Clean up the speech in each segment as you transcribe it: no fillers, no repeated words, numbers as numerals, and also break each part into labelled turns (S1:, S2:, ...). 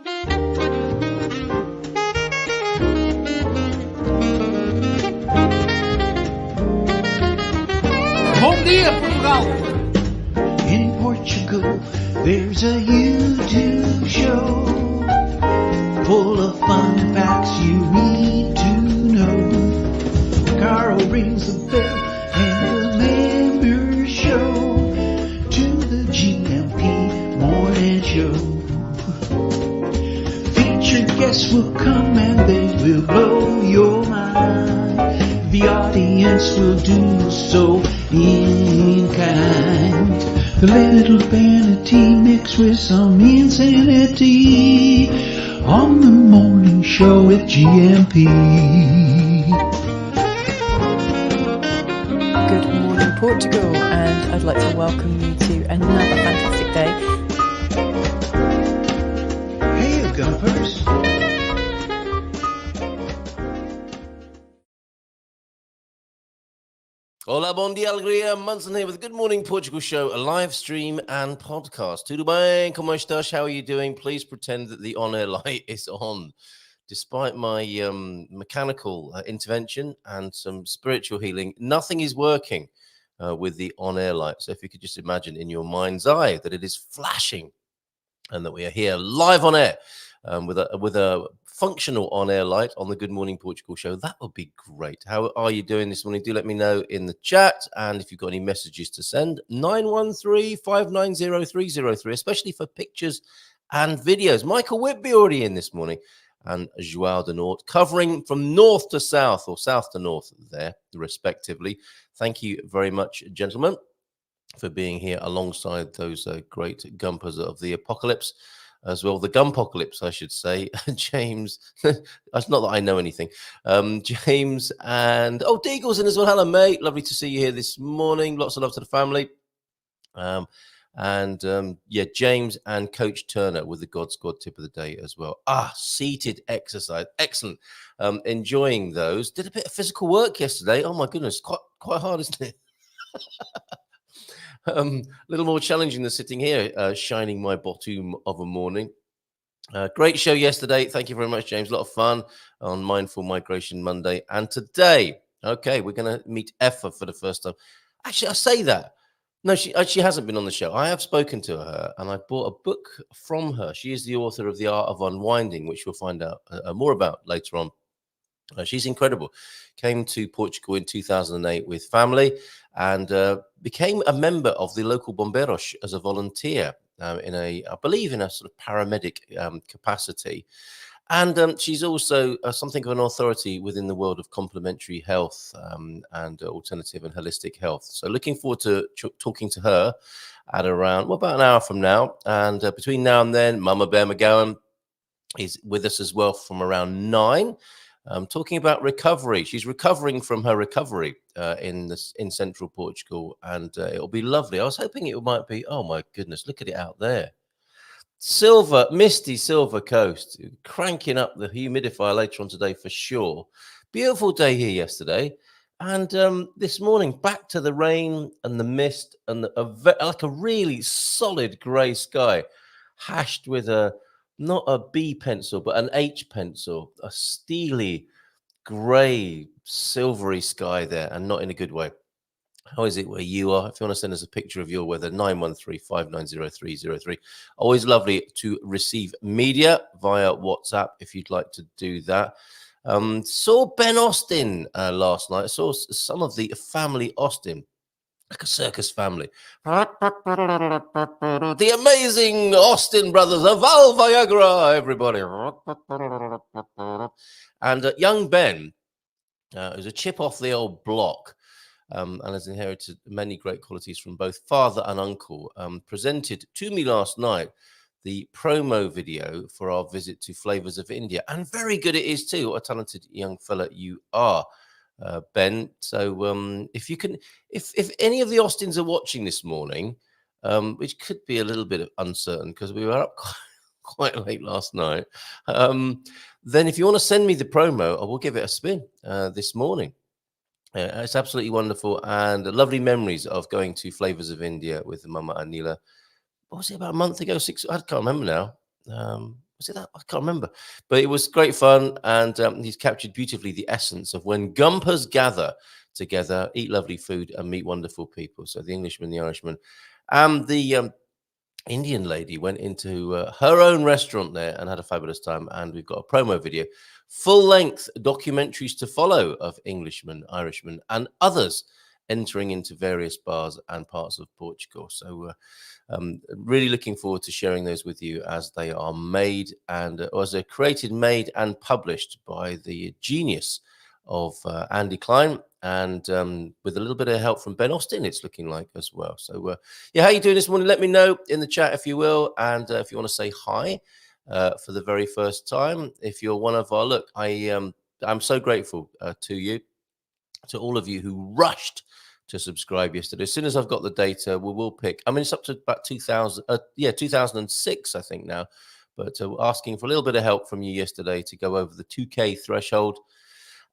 S1: Bom dia, Portugal!
S2: In Portugal, there's a YouTube show full of fun facts you need to know. Carl rings the bell and the members show to the GuMPer Morning Show. Featured guests will come and they will blow your mind. The audience will do so in kind. The little vanity mixed with some insanity on the morning show with GuMPer.
S3: Good morning, Portugal, and I'd like to welcome you to another fantastic day.
S2: Hey, GuMPers.
S4: Hola, bon dia, alegria. Munson here with the Good Morning Portugal show, a live stream and podcast. Tudo bem? Como estás? How are you doing? Please pretend that the on-air light is on. Despite my mechanical intervention and some spiritual healing, nothing is working with the on-air light. So if you could just imagine in your mind's eye that it is flashing and that we are here live on air with a functional on-air light on the Good Morning Portugal show, that would be great. How are you doing this morning? Do let me know in the chat, and if you've got any messages to send, 913-590-303, especially for pictures and videos. Michael Whitby already in this morning, and Joao de Nort, covering from north to south, or south to north there, respectively. Thank you very much, gentlemen, for being here alongside those great GuMPers of the apocalypse. As well, the GuMPocalypse, I should say. James, that's not that I know anything. James and, Deagle's in as well. Hello, mate. Lovely to see you here this morning. Lots of love to the family. James and Coach Turner with the God Squad tip of the day as well. Seated exercise. Excellent. Enjoying those. Did a bit of physical work yesterday. Oh, my goodness. Quite hard, isn't it? A little more challenging than sitting here, shining my bottom of a morning. Great show yesterday. Thank you very much, James. A lot of fun on Mindful Migration Monday. And today, we're going to meet Aoife for the first time. Actually, I say that. No, she hasn't been on the show. I have spoken to her, and I bought a book from her. She is the author of The Art of Unwinding, which we'll find out more about later on. She's incredible. Came to Portugal in 2008 with family and became a member of the local Bombeiros as a volunteer I believe in a sort of paramedic capacity. And she's also something of an authority within the world of complementary health and alternative and holistic health. So looking forward to talking to her at around, about an hour from now. And between now and then, Mamabear McGowan is with us as well from around 9. Talking about recovery. She's recovering from her recovery in central Portugal, and it'll be lovely. I was hoping it might be, oh my goodness, look at it out there. Misty Silver Coast, cranking up the humidifier later on today for sure. Beautiful day here yesterday, and this morning back to the rain and the mist and like a really solid grey sky, hashed with not a B pencil, but an H pencil, a steely, grey, silvery sky there, and not in a good way. How is it where you are? If you want to send us a picture of your weather, 913-590-303. Always lovely to receive media via WhatsApp if you'd like to do that. Saw Ben Austin last night. I saw some of the family Austin. Like a circus family. The amazing Austin brothers of Alvaiazere, everybody. And young Ben, who's a chip off the old block and has inherited many great qualities from both father and uncle, presented to me last night the promo video for our visit to Flavors of India. And very good it is too. What a talented young fella you are. Ben, so if you can, if any of the Austins are watching this morning, which could be a little bit uncertain because we were up quite late last night, then if you want to send me the promo, I will give it a spin this morning. It's absolutely wonderful and lovely memories of going to Flavors of India with Mama Anila. What was it, about a month ago? I can't remember now. Was it that? I can't remember. But it was great fun, and he's captured beautifully the essence of when GuMPers gather together, eat lovely food, and meet wonderful people. So the Englishman, the Irishman, and the Indian lady went into her own restaurant there and had a fabulous time. And we've got a promo video, full-length documentaries to follow of Englishmen, Irishmen, and others entering into various bars and parts of Portugal. So really looking forward to sharing those with you as they are made and as they're created, made, and published by the genius of Andy Klein, and with a little bit of help from Ben Austin, it's looking like as well. So yeah, how you doing this morning? Let me know in the chat if you will, and if you want to say hi for the very first time, if you're one of our I'm so grateful to you, to all of you who rushed to subscribe yesterday. As soon as I've got the data, we will pick. I mean, it's up to about 2006, I think now, but asking for a little bit of help from you yesterday to go over the 2K threshold.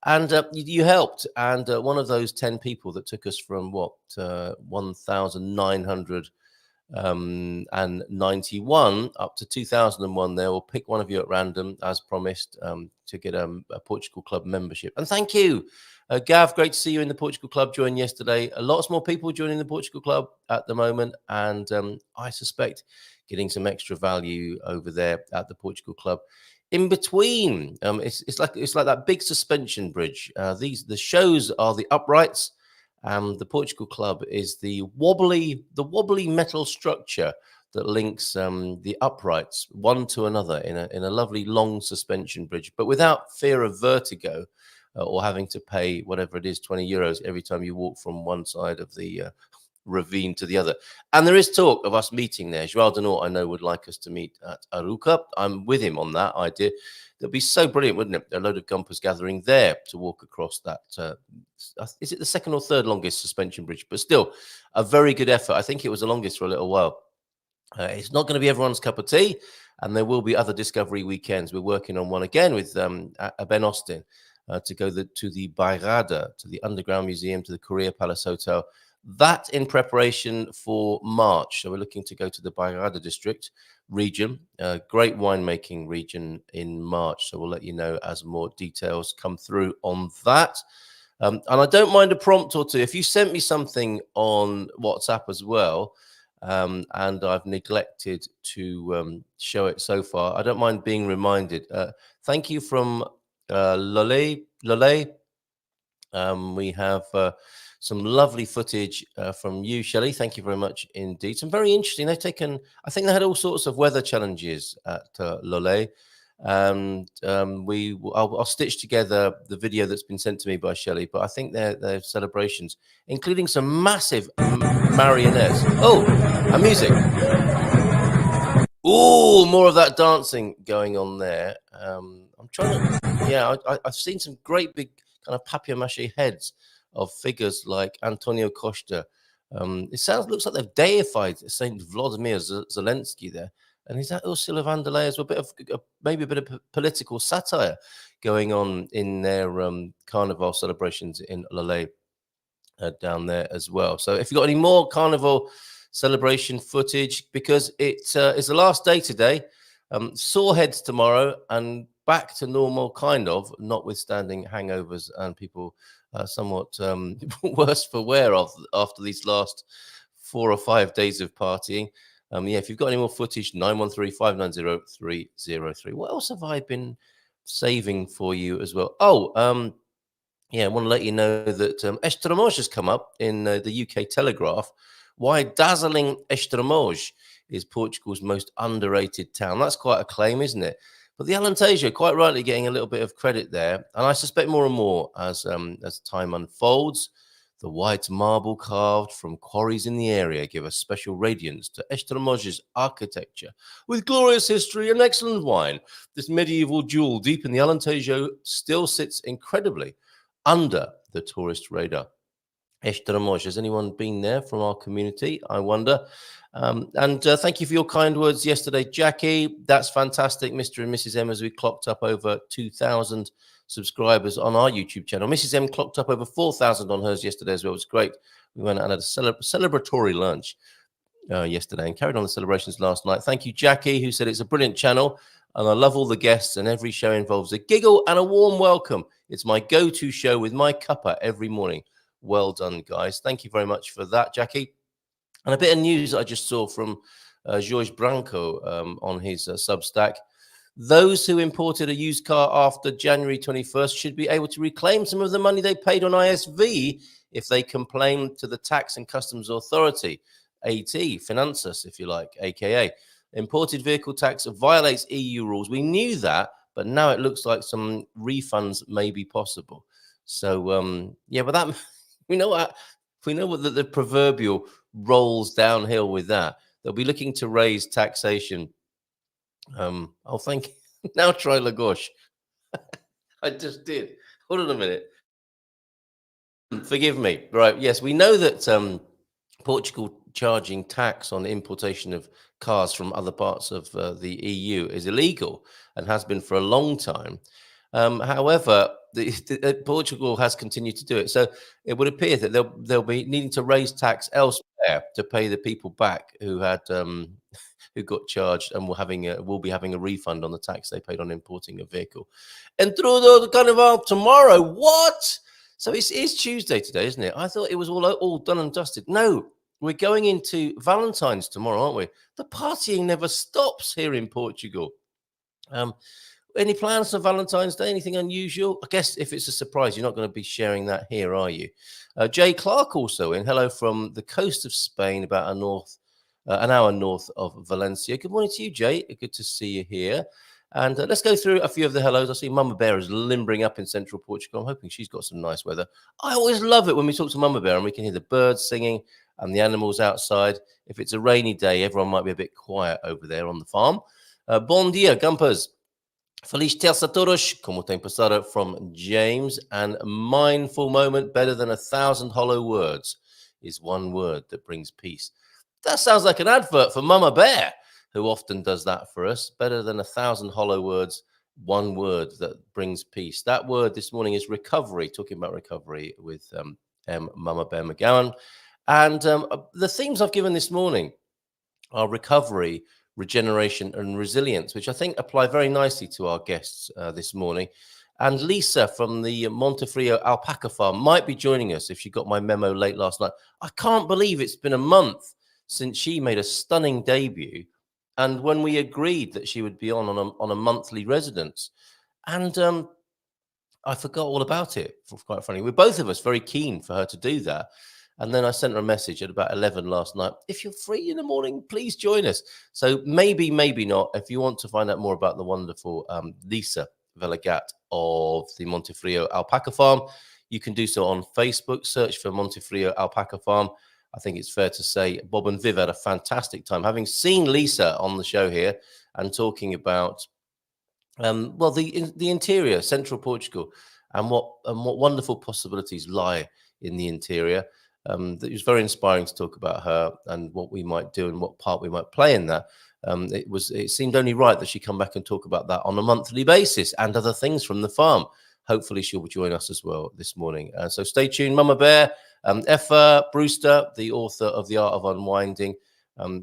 S4: And you helped, and one of those 10 people that took us from 1,991 up to 2001 there, we'll pick one of you at random, as promised, to get a Portugal Club membership. And thank you, Gav, great to see you in the Portugal Club. Joined yesterday. Lots more people joining the Portugal Club at the moment, and I suspect getting some extra value over there at the Portugal Club. In between, it's like that big suspension bridge. The shows are the uprights, the Portugal Club is the wobbly metal structure that links the uprights one to another in a lovely long suspension bridge, but without fear of vertigo or having to pay whatever it is, 20 euros every time you walk from one side of the ravine to the other. And there is talk of us meeting there. João Denort, I know, would like us to meet at Aruca. I'm with him on that idea. That'd be so brilliant, wouldn't it? A load of GuMPers gathering there to walk across that. Is it the second or third longest suspension bridge? But still, a very good effort. I think it was the longest for a little while. It's not going to be everyone's cup of tea, and there will be other discovery weekends. We're working on one again with Ben Austin to go to the Bairrada, to the Underground Museum, to the Correa Palace Hotel. That in preparation for March. So we're looking to go to the Bairrada district region, great winemaking region in March. So we'll let you know as more details come through on that. And I don't mind a prompt or two. If you sent me something on WhatsApp as well, and I've neglected to show it so far, I don't mind being reminded. Thank you from Lole. We have some lovely footage from you, Shelley. Thank you very much indeed. Some very interesting. They've taken, I think they had all sorts of weather challenges at Lole. And I'll stitch together the video that's been sent to me by Shelley, but I think they're celebrations, including some massive marionettes. Oh, and music. Oh, more of that dancing going on there. I'm trying to, yeah, I've seen some great big kind of papier-mâché heads of figures like Antonio Costa. Looks like they've deified Saint Vladimir Zelensky there. And is that Ursula von der Leyen as well? Maybe a bit of political satire going on in their carnival celebrations in Lole down there as well. So if you've got any more carnival celebration footage, because it's the last day today, sore heads tomorrow, and back to normal, kind of, notwithstanding hangovers and people somewhat worse for wear after these last 4 or 5 days of partying. Yeah, if you've got any more footage, 913-590-303. What else have I been saving for you as well? Oh, yeah, I want to let you know that Estremoz has come up in the UK Telegraph. Why dazzling Estremoz is Portugal's most underrated town. That's quite a claim, isn't it? But the Alentejo, quite rightly, getting a little bit of credit there. And I suspect more and more as time unfolds. The white marble carved from quarries in the area give a special radiance to Estremoz's architecture. With glorious history and excellent wine, this medieval jewel deep in the Alentejo still sits incredibly under the tourist radar. Estremoz, has anyone been there from our community? I wonder. And thank you for your kind words yesterday, Jackie. That's fantastic. Mr. and Mrs. M, as we clocked up over 2,000 subscribers on our YouTube channel. Mrs. M clocked up over 4,000 on hers yesterday as well. It was great. We went and had a celebratory lunch yesterday and carried on the celebrations last night. Thank you, Jackie, who said it's a brilliant channel. And I love all the guests, and every show involves a giggle and a warm welcome. It's my go-to show with my cuppa every morning. Well done, guys. Thank you very much for that, Jackie. And a bit of news I just saw from Jorge Branco on his Substack. Those who imported a used car after January 21st should be able to reclaim some of the money they paid on ISV if they complain to the Tax and Customs Authority, AT, Finanzas, if you like, aka. Imported vehicle tax violates EU rules. We knew that, but now it looks like some refunds may be possible. So, yeah, but that, we know what the proverbial rolls downhill with that. They'll be looking to raise taxation. I'll thank you. Now try Lagos. I just did. Hold on a minute. Forgive me. Right. Yes, we know that Portugal charging tax on importation of cars from other parts of the EU is illegal and has been for a long time. However, Portugal has continued to do it. So it would appear that they'll be needing to raise tax elsewhere to pay the people back who had who got charged and will be having a refund on the tax they paid on importing a vehicle. And through the Carnival tomorrow. What? So it's Tuesday today, isn't it? I thought it was all done and dusted. No, we're going into Valentine's tomorrow, aren't we? The partying never stops here in Portugal. Any plans for Valentine's Day? Anything unusual? I guess if it's a surprise, you're not going to be sharing that here, are you? Jay Clark also in. Hello from the coast of Spain, about an hour north of Valencia. Good morning to you, Jay. Good to see you here. And let's go through a few of the hellos. I see Mamabear is limbering up in central Portugal. I'm hoping she's got some nice weather. I always love it when we talk to Mamabear and we can hear the birds singing and the animals outside. If it's a rainy day, everyone might be a bit quiet over there on the farm. Bom dia, GuMPers. Feliz terça a todos, como tem passado, from James. And mindful moment, better than 1,000 hollow words, is one word that brings peace. That sounds like an advert for Mamabear, who often does that for us. Better than 1,000 hollow words, one word that brings peace. That word this morning is recovery, talking about recovery with Mamabear McGowan. And the themes I've given this morning are recovery, regeneration, and resilience, which I think apply very nicely to our guests this morning. And Lisa from the Montefrio alpaca farm might be joining us if she got my memo late last night. I can't believe it's been a month since she made a stunning debut, and when we agreed that she would be on a monthly residence. And I forgot all about it, quite funny. We're both of us very keen for her to do that. And then I sent her a message at about 11 last night. If you're free in the morning, please join us. So maybe not. If you want to find out more about the wonderful Lisa Velagat of the Montefrio Alpaca Farm, you can do so on Facebook. Search for Montefrio Alpaca Farm. I think it's fair to say Bob and Viv had a fantastic time. Having seen Lisa on the show here and talking about, the interior, central Portugal, and what wonderful possibilities lie in the interior. It was very inspiring to talk about her and what we might do and what part we might play in that. It seemed only right that she come back and talk about that on a monthly basis and other things from the farm. Hopefully she'll join us as well this morning. So stay tuned. Mamabear, Aoife Brewster, the author of The Art of Unwinding,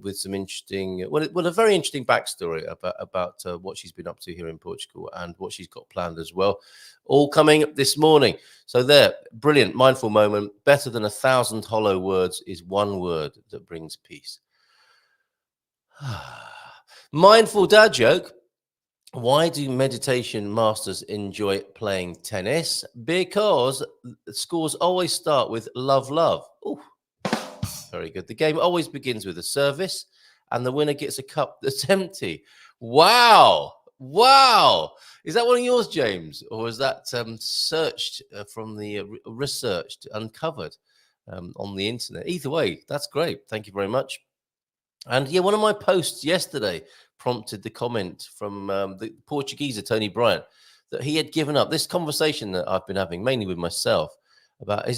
S4: with some interesting, a very interesting backstory about what she's been up to here in Portugal and what she's got planned as well. All coming this morning. So there, brilliant, mindful moment. Better than 1,000 hollow words is one word that brings peace. Mindful dad joke. Why do meditation masters enjoy playing tennis? Because scores always start with love, love. Ooh, very good. The game always begins with a service and the winner gets a cup that's empty. Wow. Wow. Is that one of yours, James? Or was that searched from the researched, uncovered on the internet? Either way, that's great. Thank you very much. And yeah, one of my posts yesterday prompted the comment from the Portuguese Tony Bryant that he had given up this conversation that I've been having mainly with myself about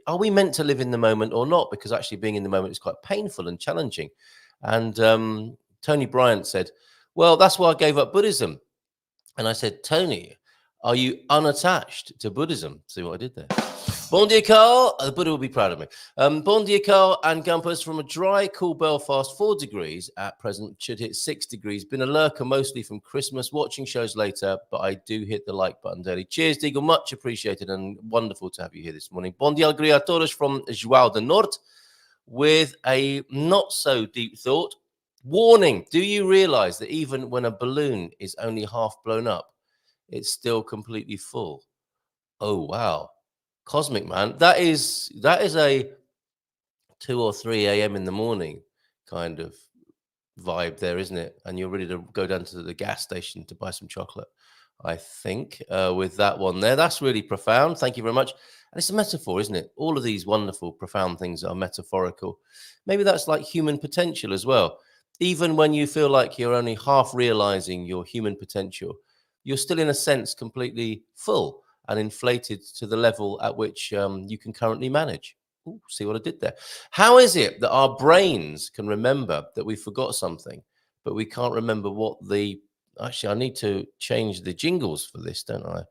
S4: are we meant to live in the moment or not? Because actually being in the moment is quite painful and challenging. And Tony Bryant said, well, that's why I gave up Buddhism. And I said, Tony, are you unattached to Buddhism? See what I did there? Bon dia, Carl. The Buddha will be proud of me. Bon dia, Carl and GuMPers from a dry, cool Belfast, 4 degrees at present. Should hit 6 degrees. Been a lurker mostly from Christmas, watching shows later, but I do hit the like button daily. Cheers, Deagle. Much appreciated and wonderful to have you here this morning. Bon dia, a todos from João do Norte with a not so deep thought. Warning, do you realize that even when a balloon is only half blown up, it's still completely full? Oh, wow. Cosmic, man. That is a 2 or 3 a.m. in the morning kind of vibe there, isn't it? And you're ready to go down to the gas station to buy some chocolate, I think, with that one there. That's really profound. Thank you very much. And it's a metaphor, isn't it? All of these wonderful, profound things are metaphorical. Maybe that's like human potential as well. Even when you feel like you're only half realizing your human potential, you're still in a sense completely full and inflated to the level at which you can currently manage. Ooh, see what I did there? How is it that our brains can remember that we forgot something, but we can't remember what the... Actually, I need to change the jingles for this, don't I?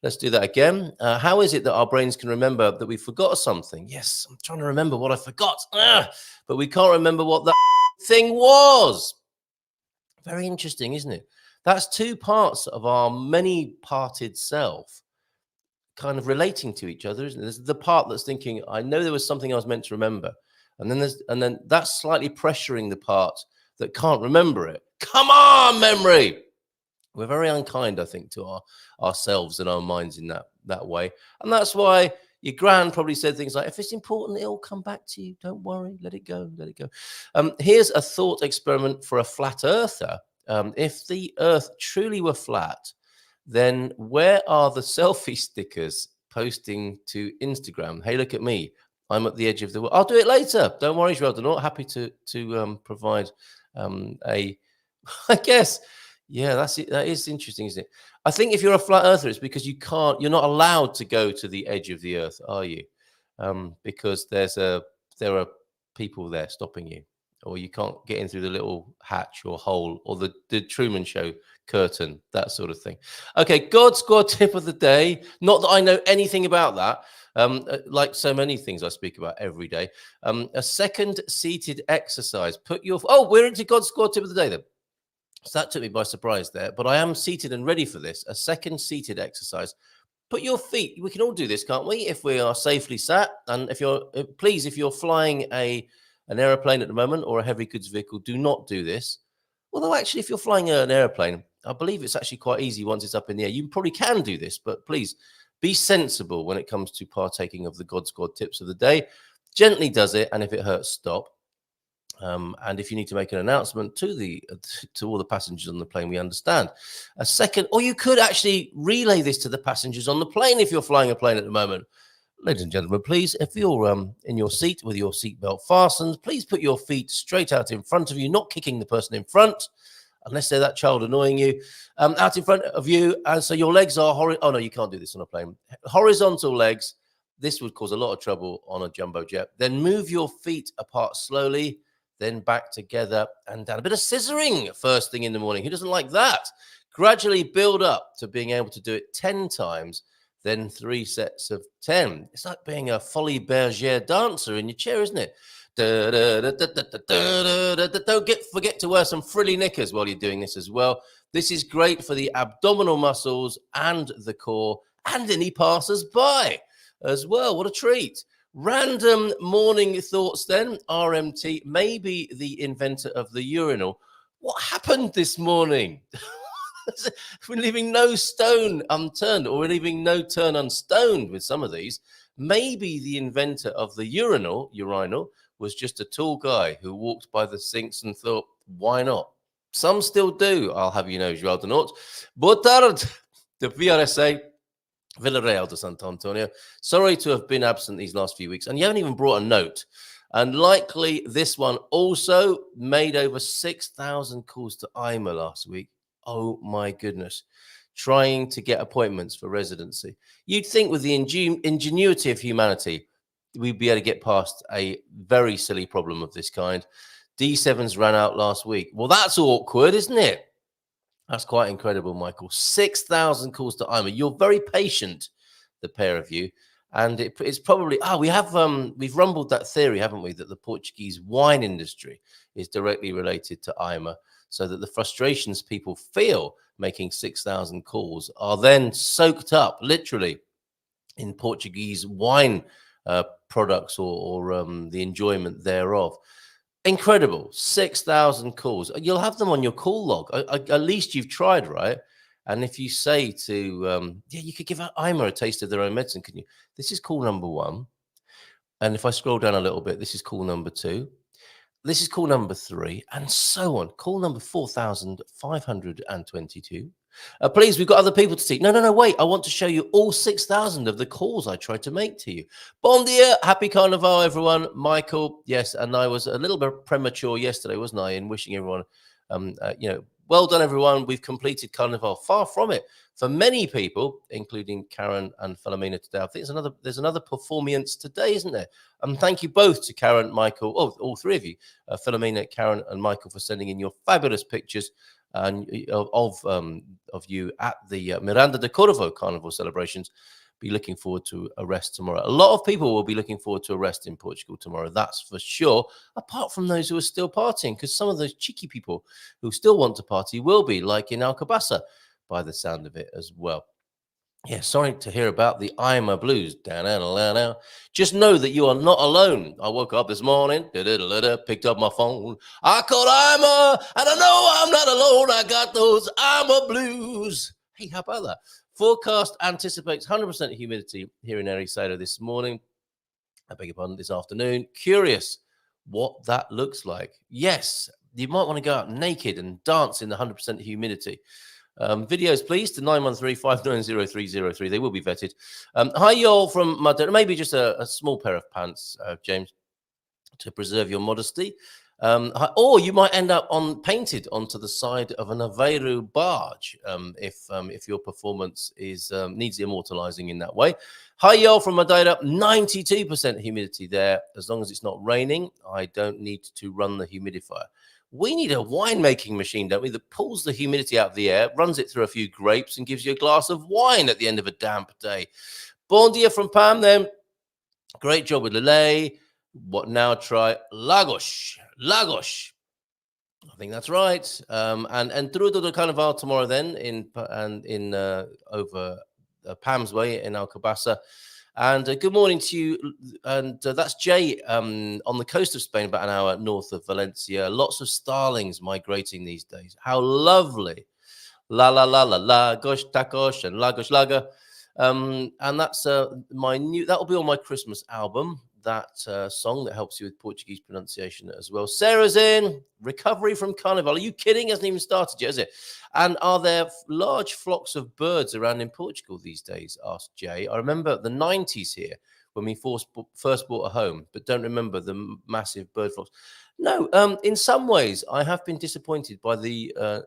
S4: Let's do that again. How is it that our brains can remember that we forgot something? Yes, I'm trying to remember what I forgot, but we can't remember what that thing was. Very interesting, isn't it? That's 2 parts of our many-parted self kind of relating to each other, isn't it? There's the part that's thinking, I know there was something I was meant to remember. And then that's slightly pressuring the part that can't remember it. Come on, memory. We're very unkind, I think, to ourselves and our minds in that way. And that's why your gran probably said things like, if it's important, it'll come back to you. Don't worry. Let it go. Let it go. Here's a thought experiment for a flat earther. If the earth truly were flat, then where are the selfie stickers posting to Instagram? Hey, look at me. I'm at the edge of the world. I'll do it later. Don't worry, Joel. I'm not happy to provide I guess, yeah, that's it. That is interesting, isn't it? I think if you're a flat earther, it's because you're not allowed to go to the edge of the earth, are you? Because there are people there stopping you, or you can't get in through the little hatch or hole or the Truman Show curtain, that sort of thing. Okay, God Squad tip of the day. Not that I know anything about that. Like so many things I speak about every day. A second seated exercise. We're into God Squad tip of the day then. So that took me by surprise there, but I am seated and ready for this. A second seated exercise. Put your feet, we can all do this, can't we? If we are safely sat, and if you're flying an aeroplane at the moment or a heavy goods vehicle, do not do this. Although actually, if you're flying an aeroplane, I believe it's actually quite easy once it's up in the air. You probably can do this, but please be sensible when it comes to partaking of the God Squad tips of the day. Gently does it, and if it hurts, stop. And if you need to make an announcement to all the passengers on the plane, we understand. A second, or you could actually relay this to the passengers on the plane if you're flying a plane at the moment. Ladies and gentlemen, please, if you're in your seat with your seatbelt fastened, please put your feet straight out in front of you, not kicking the person in front, unless they're that child annoying you, out in front of you. And so your legs are oh, no, you can't do this on a plane. Horizontal legs. This would cause a lot of trouble on a jumbo jet. Then move your feet apart slowly, then back together and down. A bit of scissoring first thing in the morning. Who doesn't like that? Gradually build up to being able to do it 10 times, then 3 sets of 10. It's like being a Folie Bergère dancer in your chair, isn't it? Don't forget to wear some frilly knickers while you're doing this as well. This is great for the abdominal muscles and the core and any passers-by as well. What a treat. Random morning thoughts then. RMT, maybe the inventor of the urinal. What happened this morning? We're leaving no stone unturned, or we're leaving no turn unstoned with some of these. Maybe the inventor of the urinal was just a tall guy who walked by the sinks and thought, why not? Some still do, I'll have you know, João do Norte. Boa tarde, the VRSA, Villarreal de Santo Antonio. Sorry to have been absent these last few weeks. And you haven't even brought a note. And likely this one also made over 6,000 calls to IMA last week. Oh, my goodness. Trying to get appointments for residency. You'd think with the ingenuity of humanity, we'd be able to get past a very silly problem of this kind. D7s ran out last week. Well, that's awkward, isn't it? That's quite incredible, Michael. 6,000 calls to IMA. You're very patient, the pair of you. And it's probably we've rumbled that theory, haven't we, that the Portuguese wine industry is directly related to Aima, so that the frustrations people feel making 6,000 calls are then soaked up literally in Portuguese wine products or the enjoyment thereof. Incredible. 6,000 calls. You'll have them on your call log. At least you've tried, right? And if you say to, you could give Aima a taste of their own medicine, couldn't you? This is call number 1. And if I scroll down a little bit, this is call number 2. This is call number 3, and so on. Call number 4,522. Please, we've got other people to see. No, wait. I want to show you all 6,000 of the calls I tried to make to you. Bon dia. Happy Carnival, everyone. Michael, yes, and I was a little bit premature yesterday, wasn't I, in wishing everyone, well done, everyone. We've completed Carnival. Far from it. For many people, including Karen and Philomena today, I think there's another performance today, isn't there? Thank you both to Karen, Michael, all three of you, Philomena, Karen, and Michael, for sending in your fabulous pictures of you at the Miranda de Corvo Carnival celebrations. Be looking forward to a rest tomorrow. A lot of people will be looking forward to a rest in Portugal tomorrow, that's for sure, apart from those who are still partying, because some of those cheeky people who still want to party will be, like in Alcobaça, by the sound of it as well. Yeah, sorry to hear about the Aima blues. Just know that you are not alone. I woke up this morning, picked up my phone. I called Aima, and I know I'm not alone. I got those Aima blues. Hey, how about that? Forecast anticipates 100% humidity here in Ericeira this morning. I beg your pardon, this afternoon. Curious what that looks like. Yes, you might want to go out naked and dance in the 100% humidity. Videos, please, to 913-590-303. They will be vetted. Hi, y'all from Madeira. Maybe just a small pair of pants, James, to preserve your modesty. Or you might end up painted onto the side of an Aveiro barge if your performance needs immortalizing in that way. Hi, y'all from Madeira. 92% humidity there. As long as it's not raining, I don't need to run the humidifier. We need a winemaking machine, don't we, that pulls the humidity out of the air, runs it through a few grapes, and gives you a glass of wine at the end of a damp day. Bon dia from Pam, then. Great job with Lele. What now? Try Lagos. I think that's right. And through the Carnival tomorrow, then over Pam's Way in Alcobaça. And good morning to you. And that's Jay on the coast of Spain, about an hour north of Valencia. Lots of starlings migrating these days. How lovely. La la la la la, gosh takosh and lagos laga. And that's that'll be on my Christmas album. That song that helps you with Portuguese pronunciation as well. Sarah's in. Recovery from Carnival. Are you kidding? It hasn't even started yet, is it? And are there large flocks of birds around in Portugal these days? Asked Jay. I remember the 90s here when we first bought a home, but don't remember the massive bird flocks. No, in some ways, I have been disappointed by the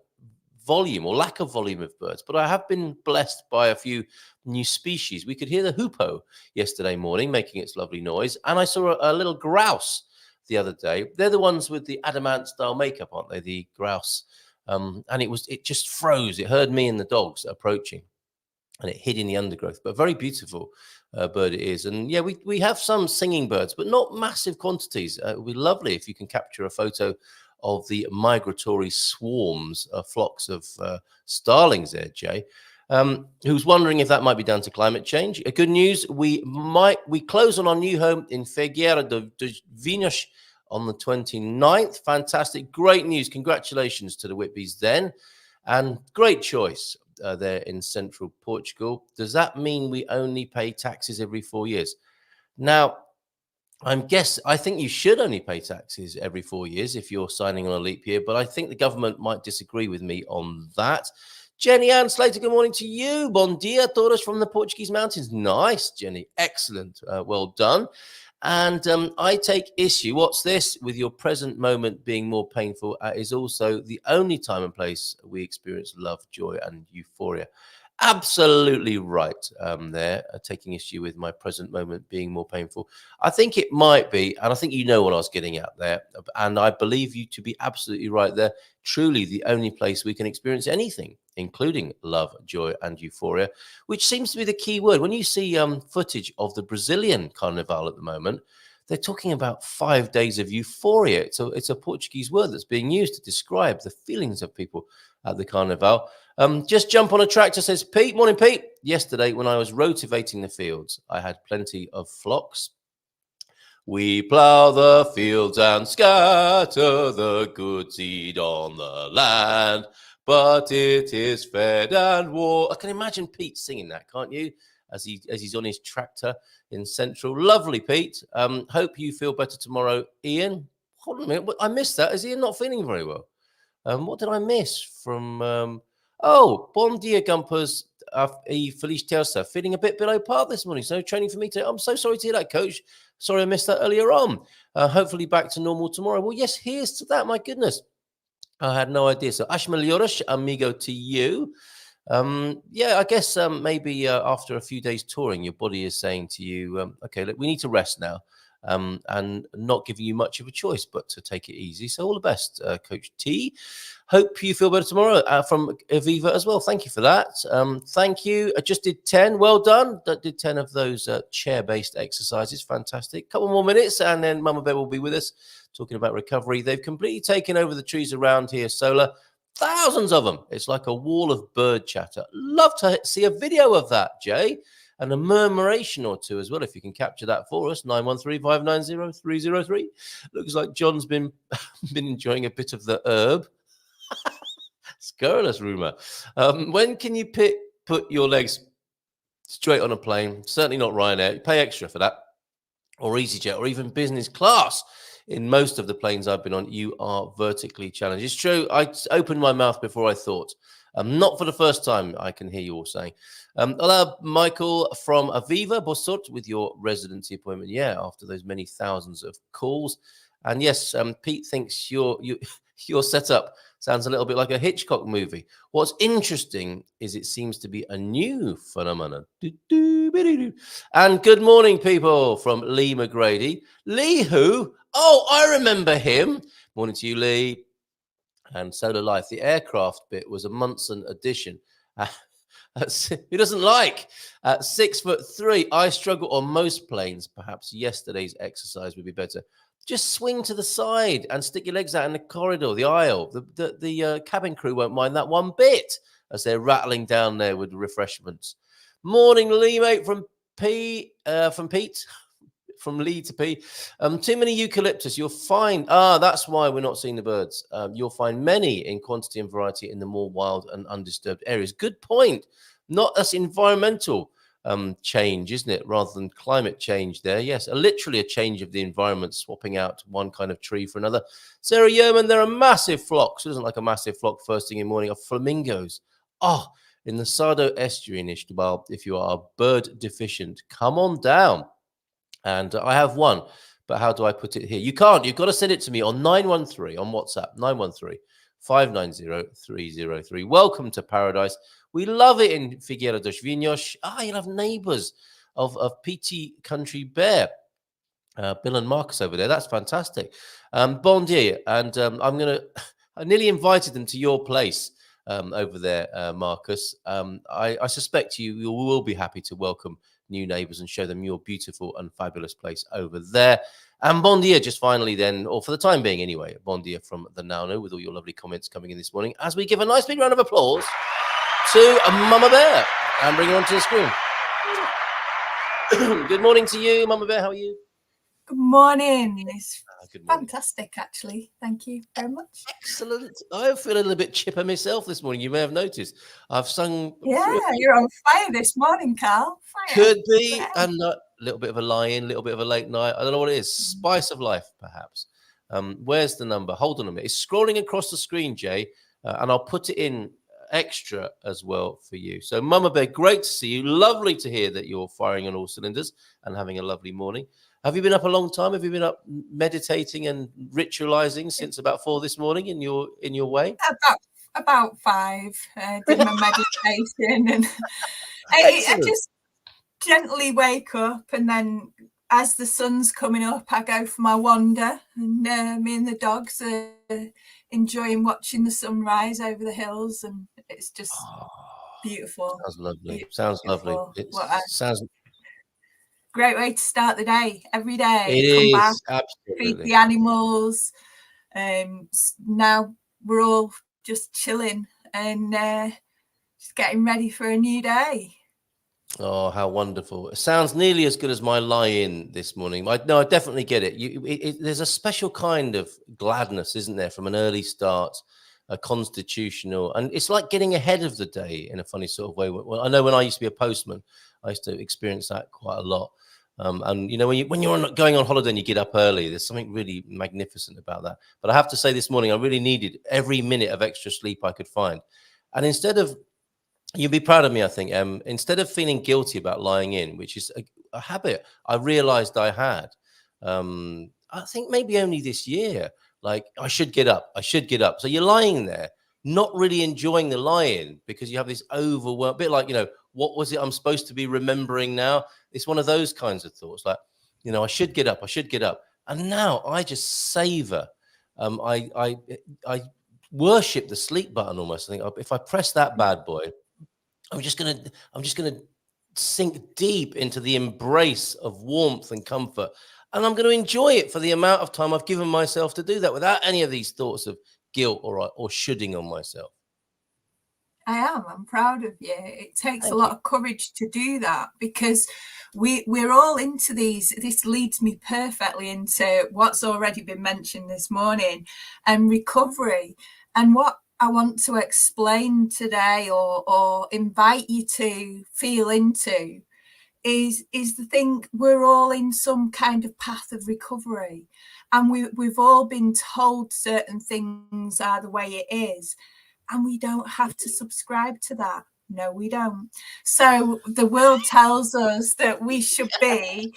S4: volume or lack of volume of birds, but I have been blessed by a few new species. We could hear the hoopoe yesterday morning making its lovely noise, and I saw a little grouse the other day. They're the ones with the adamant style makeup, aren't they? The grouse. And it just froze. It heard me and the dogs approaching, and it hid in the undergrowth. But very beautiful bird it is. And yeah, we have some singing birds, but not massive quantities. It would be lovely if you can capture a photo of the migratory swarms, flocks of starlings there, Jay. Who's wondering if that might be down to climate change. Good news, we close on our new home in Figueira de Vinhos on the 29th. Fantastic, great news. Congratulations to the Whitbys then. And great choice there in central Portugal. Does that mean we only pay taxes every 4 years? Now, I think you should only pay taxes every 4 years if you're signing on a leap year, but I think the government might disagree with me on that. Jenny Ann Slater, good morning to you. Bon dia, todos from the Portuguese mountains. Nice, Jenny. Excellent. Well done. And I take issue, what's this, with your present moment being more painful is also the only time and place we experience love, joy, and euphoria. Absolutely right there, taking issue with my present moment being more painful. I think it might be, and I think you know what I was getting at there, and I believe you to be absolutely right there. Truly the only place we can experience anything including love, joy, and euphoria, which seems to be the key word. When you see footage of the Brazilian Carnival at the moment, they're talking about 5 days of euphoria. It's a Portuguese word that's being used to describe the feelings of people at the Carnival. Just jump on a tractor, says Pete. Morning, Pete. Yesterday, when I was rotivating the fields, I had plenty of flocks. We plough the fields and scatter the good seed on the land, but it is fed and warm. I can imagine Pete singing that, can't you? As he's on his tractor in Central. Lovely, Pete. Hope you feel better tomorrow, Ian. Hold on a minute. I missed that. Is Ian not feeling very well? What did I miss from... Bom dia, GuMPers. Feliz terça. Feeling a bit below par this morning. So training for me today. I'm so sorry to hear that, Coach. Sorry I missed that earlier on. Hopefully back to normal tomorrow. Well, yes, here's to that. My goodness. I had no idea. So Ash melhoras, amigo, to you. I guess maybe after a few days touring, your body is saying to you, okay, look, we need to rest now. And not giving you much of a choice, but to take it easy. So all the best, Coach T. Hope you feel better tomorrow. From Aviva as well. Thank you for that. Thank you. I just did 10. Well done. Did 10 of those chair-based exercises. Fantastic. Couple more minutes, and then Mamabear will be with us talking about recovery. They've completely taken over the trees around here, Solar. Thousands of them. It's like a wall of bird chatter. Love to see a video of that, Jay. And a murmuration or two as well, if you can capture that for us. 913-590-303. Looks like John's been enjoying a bit of the herb. Scurrilous rumour. When can you put your legs straight on a plane? Certainly not Ryanair. You pay extra for that. Or EasyJet, or even business class. In most of the planes I've been on, you are vertically challenged. It's true. I opened my mouth before I thought. Not for the first time, I can hear you all saying. Hello, Michael from Aviva, Bossot, with your residency appointment. Yeah, after those many thousands of calls. And yes, Pete thinks your setup sounds a little bit like a Hitchcock movie. What's interesting is it seems to be a new phenomenon. And good morning, people, from Lee McGrady. Lee who? Oh, I remember him. Morning to you, Lee. And Solar Life, the aircraft bit was a Munson addition. Who doesn't like? At 6'3", I struggle on most planes. Perhaps yesterday's exercise would be better. Just swing to the side and stick your legs out in the corridor, the aisle. The cabin crew won't mind that one bit as they're rattling down there with refreshments. Morning, Lee, mate, from Pete. From Lee to P. Too many eucalyptus. You'll find, that's why we're not seeing the birds. You'll find many in quantity and variety in the more wild and undisturbed areas. Good point. That's environmental change, isn't it? Rather than climate change there. Yes, literally a change of the environment, swapping out one kind of tree for another. Sarah Yeoman, there are massive flocks. It isn't like a massive flock first thing in the morning of flamingos. In the Sardo estuary in Ishtabal, if you are bird deficient, come on down. And I have one, but how do I put it here? You can't. You've got to send it to me on 913 on WhatsApp, 913-590-303. Welcome to paradise. We love it in Figueira dos Vinhos. You'll have neighbours of PT Country Bear. Bill and Marcus over there. That's fantastic. Bon dia. And I nearly invited them to your place over there, Marcus. I suspect you will be happy to welcome new neighbours and show them your beautiful and fabulous place over there. And bon dia, just finally then, or for the time being anyway, bon dia from the Nano with all your lovely comments coming in this morning as we give a nice big round of applause to Mamabear and bring her onto the screen. Good morning to you, Mamabear. How are you?
S5: Good morning. It's
S4: good morning.
S5: Fantastic, actually. Thank you very much.
S4: Excellent. I feel a little bit chipper myself this morning. You may have noticed. I've sung.
S5: Yeah, you're on fire this morning, Carl. Fire.
S4: Could be. Yeah. And a little bit of a lie-in, a little bit of a late night. I don't know what it is. Spice of life, perhaps. Where's the number? Hold on a minute. It's scrolling across the screen, Jay, and I'll put it in extra as well for you. So, Mamabear, great to see you. Lovely to hear that you're firing on all cylinders and having a lovely morning. Have you been up a long time? Have you been up meditating and ritualizing since about 4 this morning in your way?
S5: About 5. Did my meditation and I just gently wake up, and then as the sun's coming up, I go for my wander, and me and the dogs are enjoying watching the sunrise over the hills, and it's just beautiful.
S4: Sounds lovely.
S5: Beautiful.
S4: Sounds lovely. It
S5: What a
S4: sounds.
S5: great way to start the day. Every day,
S4: It
S5: come back,
S4: is
S5: feed
S4: absolutely.
S5: the animals. Now we're all just chilling and just getting ready for a new day.
S4: Oh, how wonderful! It sounds nearly as good as my lie-in this morning. I definitely get it. There's a special kind of gladness, isn't there, from an early start, a constitutional, and it's like getting ahead of the day in a funny sort of way. Well, I know when I used to be a postman, I used to experience that quite a lot. And you know, when you're going on holiday and you get up early, there's something really magnificent about that. But I have to say, this morning I really needed every minute of extra sleep I could find, and instead of you'd be proud of me, I think. Instead of feeling guilty about lying in, which is a habit I realized I had, I think maybe only this year, like I should get up. I should get up. So you're lying there, not really enjoying the lie-in because you have this overwhelm, bit like, you know, what was it I'm supposed to be remembering now? It's one of those kinds of thoughts like, you know, I should get up. I should get up. And now I just savor. I worship the sleep button almost. I think if I press that bad boy, I'm just gonna sink deep into the embrace of warmth and comfort, and I'm going to enjoy it for the amount of time I've given myself to do that, without any of these thoughts of guilt or shoulding on myself.
S5: I'm proud of you. It takes
S4: Thank
S5: a lot
S4: you.
S5: of courage to do that, because we're all into these. This leads me perfectly into what's already been mentioned this morning, and recovery. And what I want to explain today, or invite you to feel into, is the thing. We're all in some kind of path of recovery, and we've all been told certain things are the way it is, and we don't have to subscribe to that. No, we don't. So the world tells us that we should be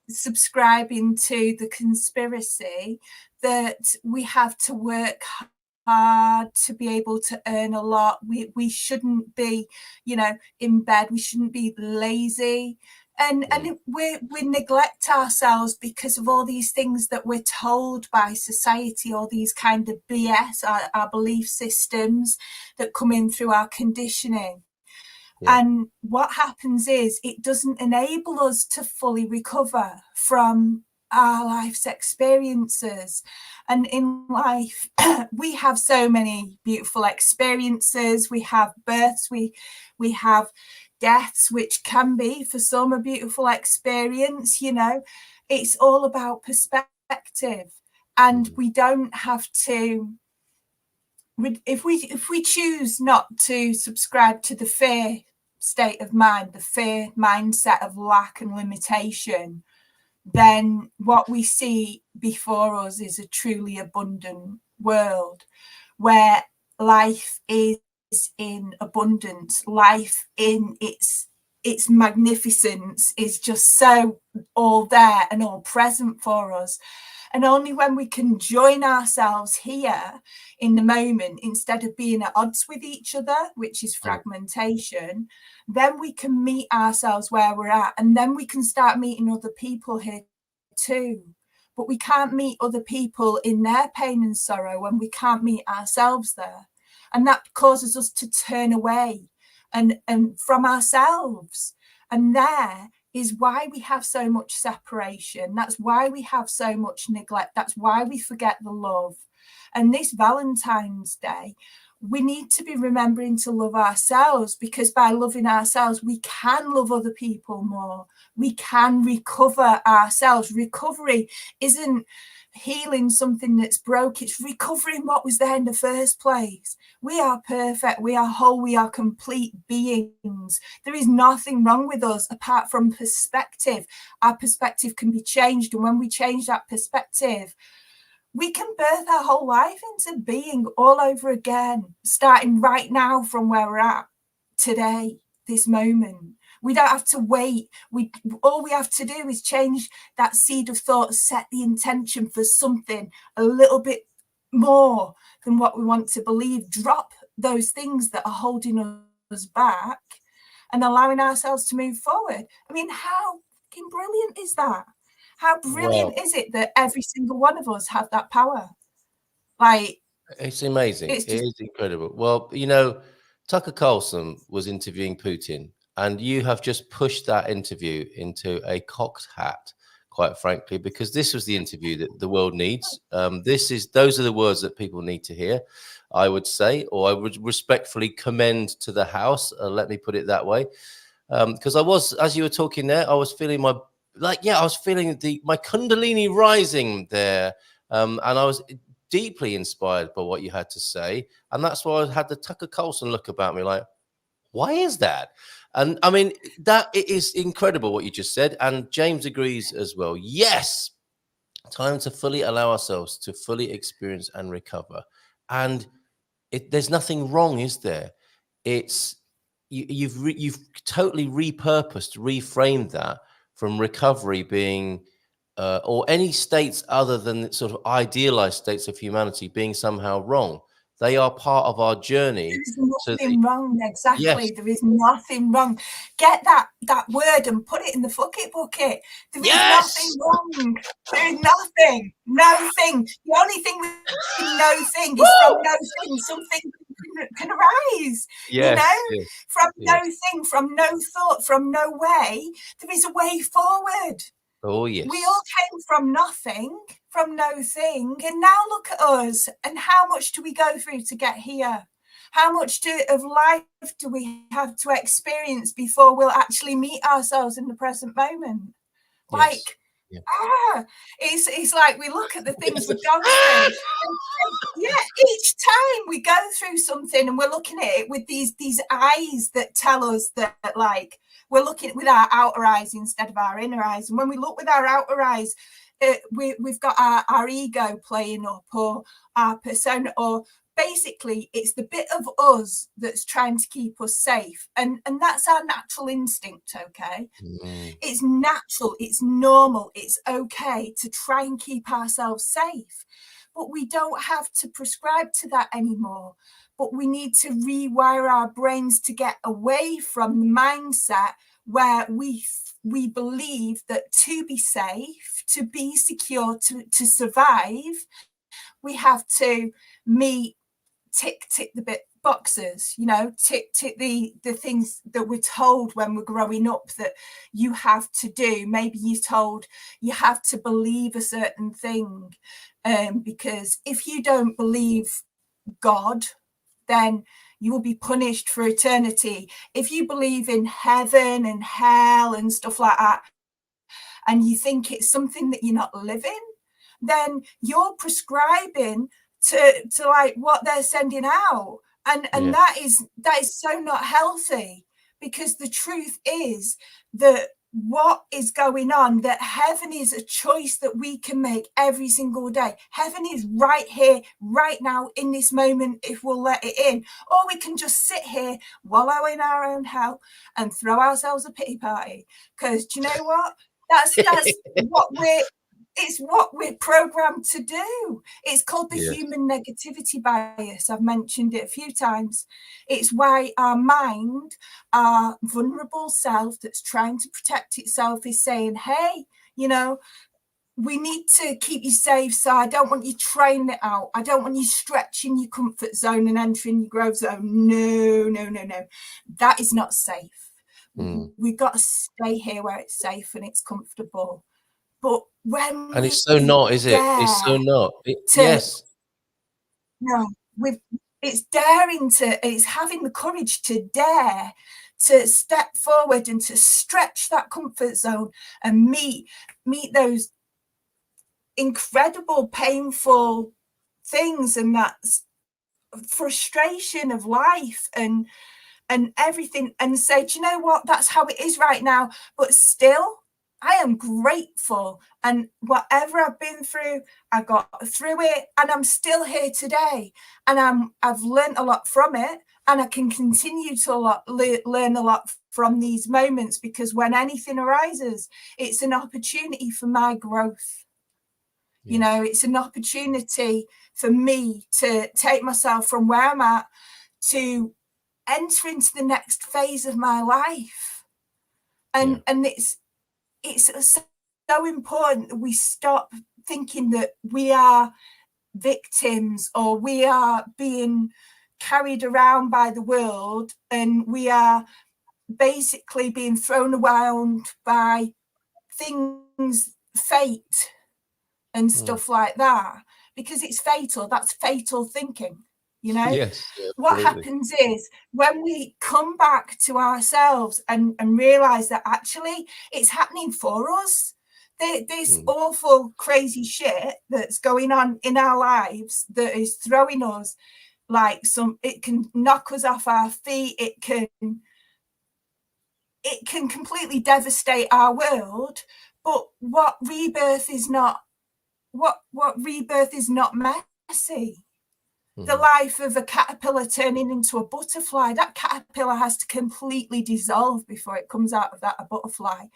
S5: subscribing to the conspiracy, that we have to work hard to be able to earn a lot. We shouldn't be, you know, in bed. We shouldn't be lazy. And we neglect ourselves because of all these things that we're told by society, all these kind of BS, our belief systems that come in through our conditioning. Yeah. And what happens is it doesn't enable us to fully recover from our life's experiences. And in life, we have so many beautiful experiences. We have births, we have deaths, which can be for some a beautiful experience. You know, it's all about perspective, and we don't have to. If we choose not to subscribe to the fear state of mind, the fear mindset of lack and limitation, then what we see before us is a truly abundant world where life is in abundance. Life in its magnificence is just so all there and all present for us. And only when we can join ourselves here in the moment, instead of being at odds with each other, which is fragmentation, then we can meet ourselves where we're at, and then we can start meeting other people here too. But we can't meet other people in their pain and sorrow when we can't meet ourselves there. And that causes us to turn away and from ourselves. And there is why we have so much separation. That's why we have so much neglect. That's why we forget the love. And this Valentine's Day, we need to be remembering to love ourselves, because by loving ourselves, we can love other people more. We can recover ourselves. Recovery isn't healing something that's broke. It's recovering what was there in the first place. We are perfect. We are whole. We are complete beings. There is nothing wrong with us apart from perspective. Our perspective can be changed. And when we change that perspective, we can birth our whole life into being all over again, starting right now from where we're at today, this moment. We don't have to wait. All we have to do is change that seed of thought, set the intention for something a little bit more than what we want to believe, drop those things that are holding us back and allowing ourselves to move forward. I mean, how fucking brilliant is that? How brilliant is it that every single one of us have that power? Like,
S4: It's amazing.
S5: it's
S4: It
S5: just
S4: is incredible. Well, you know, Tucker Carlson was interviewing Putin, and you have just pushed that interview into a cocked hat, quite frankly, because this was the interview that the world needs. Those are the words that people need to hear, I would say, or I would respectfully commend to the House. Let me put it that way, because I was, as you were talking there, I was feeling I was feeling my Kundalini rising there, and I was deeply inspired by what you had to say, and that's why I had the Tucker Carlson look about me, like, why is that? And I mean, that it is incredible what you just said, and James agrees as well. Yes, time to fully allow ourselves to fully experience and recover, and there's nothing wrong, is there? It's you've totally repurposed, reframed that from recovery being or any states other than sort of idealized states of humanity being somehow wrong. They are part of our journey
S5: there's
S4: to
S5: nothing wrong.
S4: yes,
S5: Exactly. There is nothing wrong. Get that word and put it in the bucket. There is nothing
S4: yes,
S5: wrong. There is nothing. No thing. The only thing with no thing is from
S4: woo,
S5: no thing. Something can arise. You know,
S4: yes, yes,
S5: from no
S4: yes.
S5: thing, from no thought, from no way. There is a way forward.
S4: Oh
S5: We
S4: yes,
S5: all came from nothing, from no thing, and now look at us, and how much do we go through to get here? How much of life do we have to experience before we'll actually meet ourselves in the present moment?
S4: yes,
S5: Like,
S4: yeah.
S5: it's like we look at the things we've gone through. Yeah, each time we go through something and we're looking at it with these eyes that tell us that, like, we're looking with our outer eyes instead of our inner eyes. And when we look with our outer eyes, we've got our ego playing up, or our persona, or basically it's the bit of us that's trying to keep us safe. And that's our natural instinct, okay? It's natural, it's normal, it's okay to try and keep ourselves safe. But we don't have to prescribe to that anymore. But we need to rewire our brains to get away from the mindset where we believe that to be safe, to be secure, to survive, we have to meet tick the bit boxes, you know, tick the things that we're told when we're growing up that you have to do. Maybe you're told you have to believe a certain thing, because if you don't believe God, then you will be punished for eternity. If you believe in heaven and hell and stuff like that, and you think it's something that you're not living, then you're prescribing to like what they're sending out, and that is so not healthy, because the truth is that what is going on, that heaven is a choice that we can make every single day. Heaven is right here, right now, in this moment, if we'll let it in. Or we can just sit here, wallow in our own hell, and throw ourselves a pity party. Because do you know what? That's what we're programmed to do. It's called the human negativity bias. I've mentioned it a few times. It's why our mind, our vulnerable self that's trying to protect itself, is saying, hey, you know, we need to keep you safe, so I don't want you trying it out. I don't want you stretching your comfort zone and entering your growth zone. No. That is not safe. We've got to stay here where it's safe and it's comfortable. But when
S4: And it's so not, is it? It's so not. Yes.
S5: No, it's having the courage to dare to step forward and to stretch that comfort zone and meet those incredible, painful things, and that frustration of life and everything, and say, do you know what? That's how it is right now. But still, I am grateful, and whatever I've been through, I got through it, and I'm still here today, and I've learned a lot from it, and I can continue to learn a lot from these moments, because when anything arises, it's an opportunity for my growth. You know, it's an opportunity for me to take myself from where I'm at to enter into the next phase of my life. And it's so important that we stop thinking that we are victims, or we are being carried around by the world, and we are basically being thrown around by things, fate and stuff like that, because it's fatal. That's fatal thinking, you know.
S4: Yes,
S5: what happens is when we come back to ourselves and realize that actually it's happening for us, this awful crazy shit that's going on in our lives that is throwing us like it can knock us off our feet, it can completely devastate our world. But what rebirth is not messy. The life of a caterpillar turning into a butterfly, that caterpillar has to completely dissolve before it comes out of that a butterfly.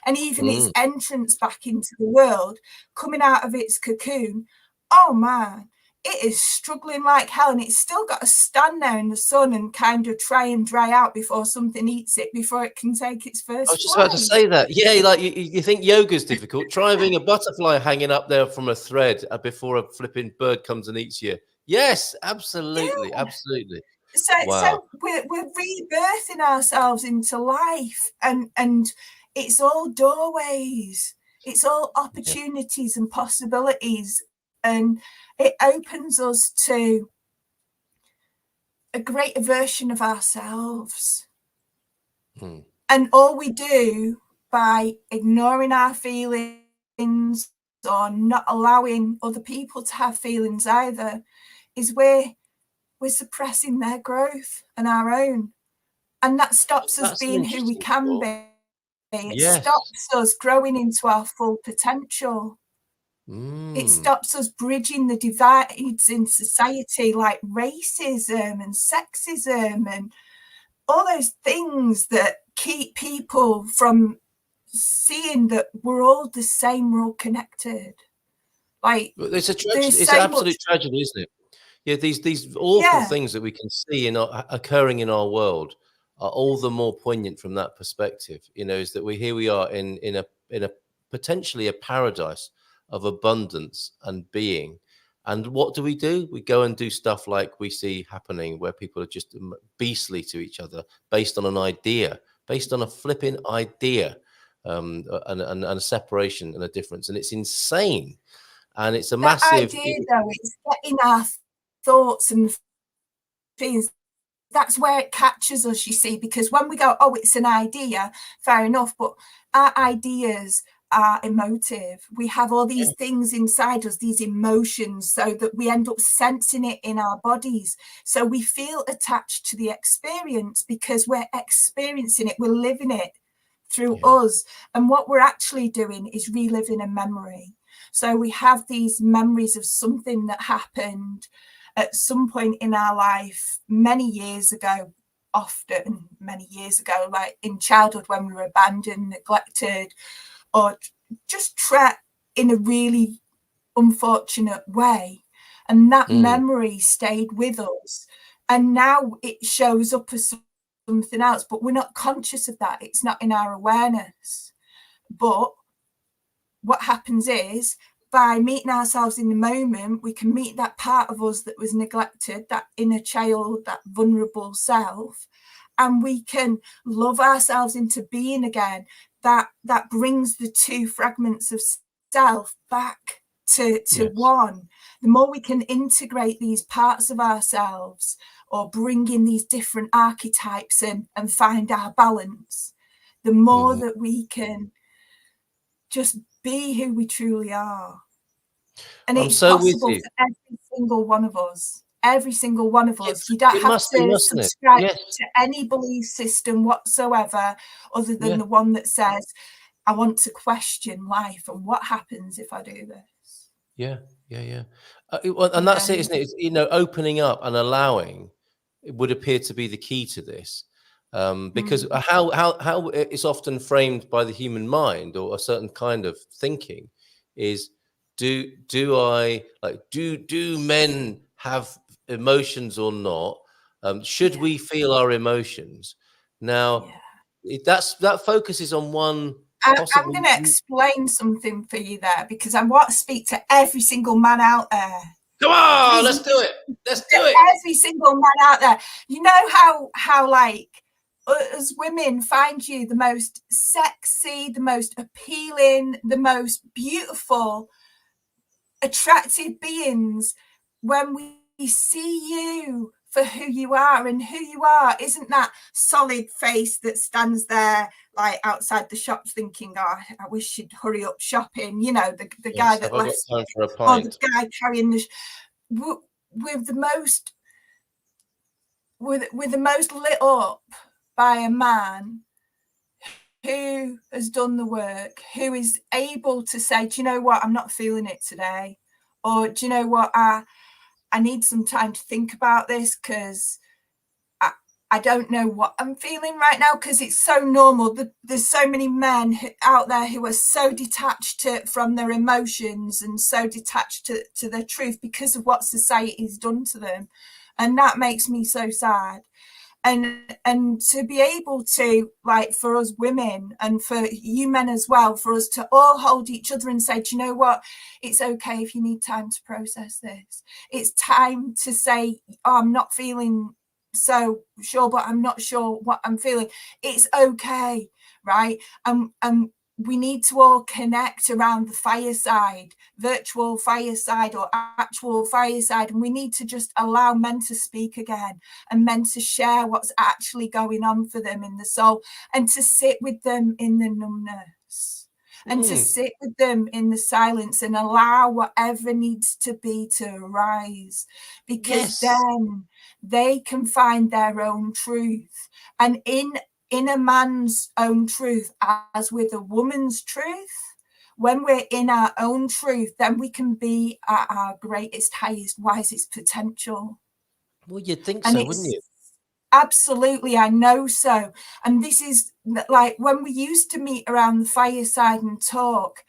S5: And even its entrance back into the world, coming out of its cocoon, oh man, it is struggling like hell, and it's still got to stand there in the sun and kind of try and dry out before something eats it, before it can take its first
S4: I was just
S5: flight.
S4: about to say that. Yeah, like you think yoga's difficult. Try being a butterfly hanging up there from a thread before a flipping bird comes and eats you. Yes, absolutely, absolutely.
S5: So we're rebirthing ourselves into life, and it's all doorways, it's all opportunities and possibilities, and it opens us to a greater version of ourselves. And all we do by ignoring our feelings or not allowing other people to have feelings either is we're suppressing their growth and our own, and that stops us being who we can be. It stops us growing into our full potential. It stops us bridging the divides in society, like racism and sexism and all those things that keep people from seeing that we're all the same, we're all connected. Like,
S4: it's a tragedy. It's an absolute tragedy, isn't it? Yeah, these awful things that we can see occurring in our world are all the more poignant from that perspective. You know, is that we are in a potentially a paradise of abundance and being, and what do? We go and do stuff like we see happening, where people are just beastly to each other based on an idea, based on a flipping idea, and a separation and a difference, and it's insane, and it's a massive
S5: idea. Though it's getting our thoughts and feelings, that's where it catches us, you see, because when we go, oh, it's an idea, fair enough, but our ideas are emotive. We have all these things inside us, these emotions, so that we end up sensing it in our bodies. So we feel attached to the experience because we're experiencing it, we're living it through us. And what we're actually doing is reliving a memory. So we have these memories of something that happened at some point in our life many years ago, often many years ago, like in childhood when we were abandoned, neglected, or just trapped in a really unfortunate way. And that memory stayed with us. And now it shows up as something else, but we're not conscious of that. It's not in our awareness. But what happens is, by meeting ourselves in the moment, we can meet that part of us that was neglected, that inner child, that vulnerable self, and we can love ourselves into being again. That brings the two fragments of self back to one. The more we can integrate these parts of ourselves, or bring in these different archetypes and find our balance, the more that we can just be who we truly are. And it's possible for every single one of us. Every single one of us. You don't have to subscribe to any belief system whatsoever, other than the one that says, I want to question life and what happens if I do this.
S4: And that's it, isn't it? It's, you know, opening up and allowing, it would appear to be the key to this. Because how it's often framed by the human mind, or a certain kind of thinking, is do men have emotions or not? Should we feel our emotions? Now, that focuses on one.
S5: I'm going to explain something for you there, because I want to speak to every single man out there.
S4: Come on, let's do it. Let's do it.
S5: Every single man out there. You know how like us women find you the most sexy, the most appealing, the most beautiful, attractive beings when we see you for who you are, and who you are isn't that solid face that stands there like outside the shops thinking, oh, I wish she'd hurry up shopping, you know, the guy that left,
S4: time for a
S5: or
S4: pint.
S5: the guy carrying the with the most with the most lit up by a man who has done the work, who is able to say, do you know what, I'm not feeling it today, or do you know what, I need some time to think about this because I don't know what I'm feeling right now, because it's so normal. There's so many men out there who are so detached from their emotions and so detached to their truth because of what society's done to them. And that makes me so sad. And to be able to, like, for us women and for you men as well, for us to all hold each other and say, do you know what, it's okay if you need time to process this. It's time to say, oh, I'm not feeling so sure, but I'm not sure what I'm feeling. It's okay, right? And we need to all connect around the fireside, virtual fireside or actual fireside, and we need to just allow men to speak again and men to share what's actually going on for them in the soul, and to sit with them in the numbness and to sit with them in the silence and allow whatever needs to be to arise, because then they can find their own truth. And in a man's own truth, as with a woman's truth, when we're in our own truth, then we can be at our greatest, highest, wisest potential.
S4: Well, you'd think so, wouldn't you?
S5: Absolutely, I know so. And this is like when we used to meet around the fireside and talk,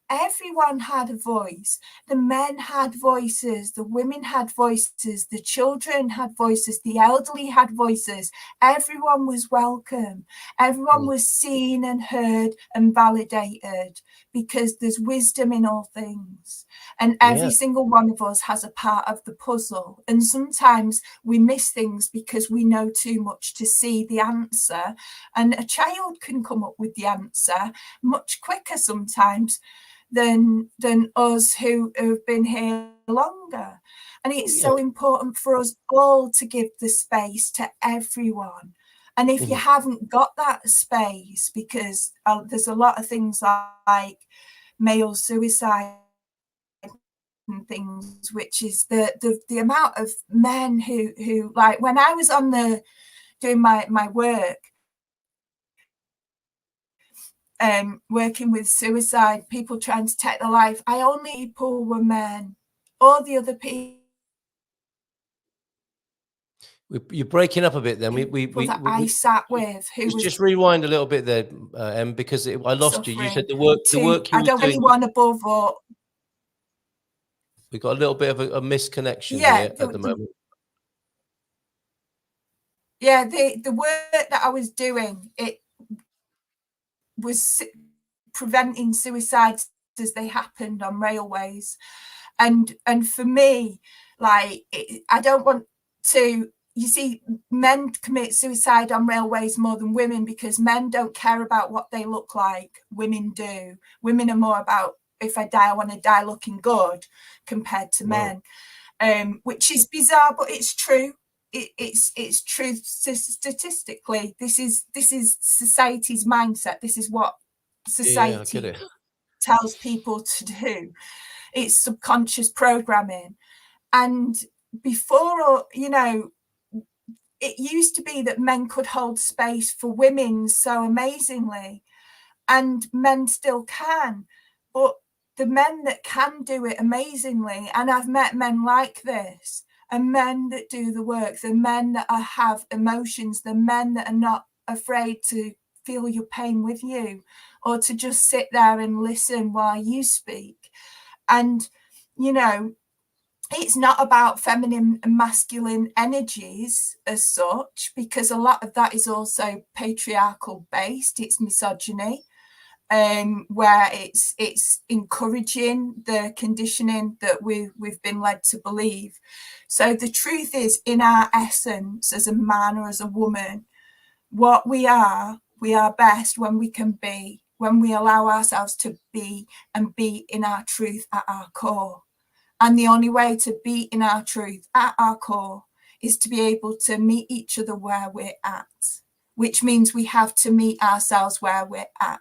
S5: everyone had a voice. The men had voices, the women had voices, the children had voices, the elderly had voices. Everyone was welcome. Everyone was seen and heard and validated, because there's wisdom in all things. And every single one of us has a part of the puzzle. And sometimes we miss things because we know too much to see the answer. And a child can come up with the answer much quicker sometimes than us who have been here longer. And it's so important for us all to give the space to everyone. And if you haven't got that space, because there's a lot of things like male suicide and things, which is the amount of men who like, when I was on doing my work, working with suicide, people trying to take their life, I only people were men. All the other people,
S4: you're breaking up a bit. Then
S5: I sat with, who was
S4: just rewind a little bit there, Em, because I lost you. You said the work you were doing.
S5: I don't really want above or.
S4: We got a little bit of a misconnection here at the moment.
S5: Yeah, the work that I was doing, it was preventing suicides as they happened on railways, and for me, like, I don't want to. You see, men commit suicide on railways more than women, because men don't care about what they look like. Women do. Women are more about, if I die, I want to die looking good, compared to men, which is bizarre, but it's true. It's true statistically. This is society's mindset. This is what society tells people to do. It's subconscious programming. And before, you know, it used to be that men could hold space for women so amazingly, and men still can. But the men that can do it amazingly, and I've met men like this, and men that do the work, the men that have emotions, the men that are not afraid to feel your pain with you, or to just sit there and listen while you speak. And, you know, it's not about feminine and masculine energies as such, because a lot of that is also patriarchal based. It's misogyny. where it's encouraging the conditioning that we've been led to believe. So the truth is, in our essence, as a man or as a woman, what we are best when we can be, when we allow ourselves to be and be in our truth at our core. And the only way to be in our truth at our core is to be able to meet each other where we're at, which means we have to meet ourselves where we're at.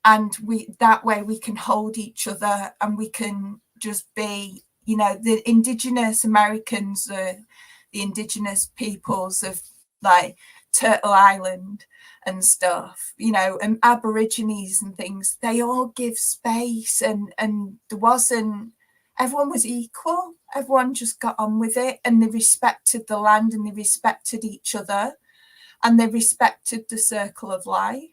S5: And that way we can hold each other and we can just be, you know, the indigenous Americans, the indigenous peoples of like Turtle Island and stuff, you know, and Aborigines and things, they all give space, and there wasn't, everyone was equal. Everyone just got on with it, and they respected the land, and they respected each other, and they respected the circle of life.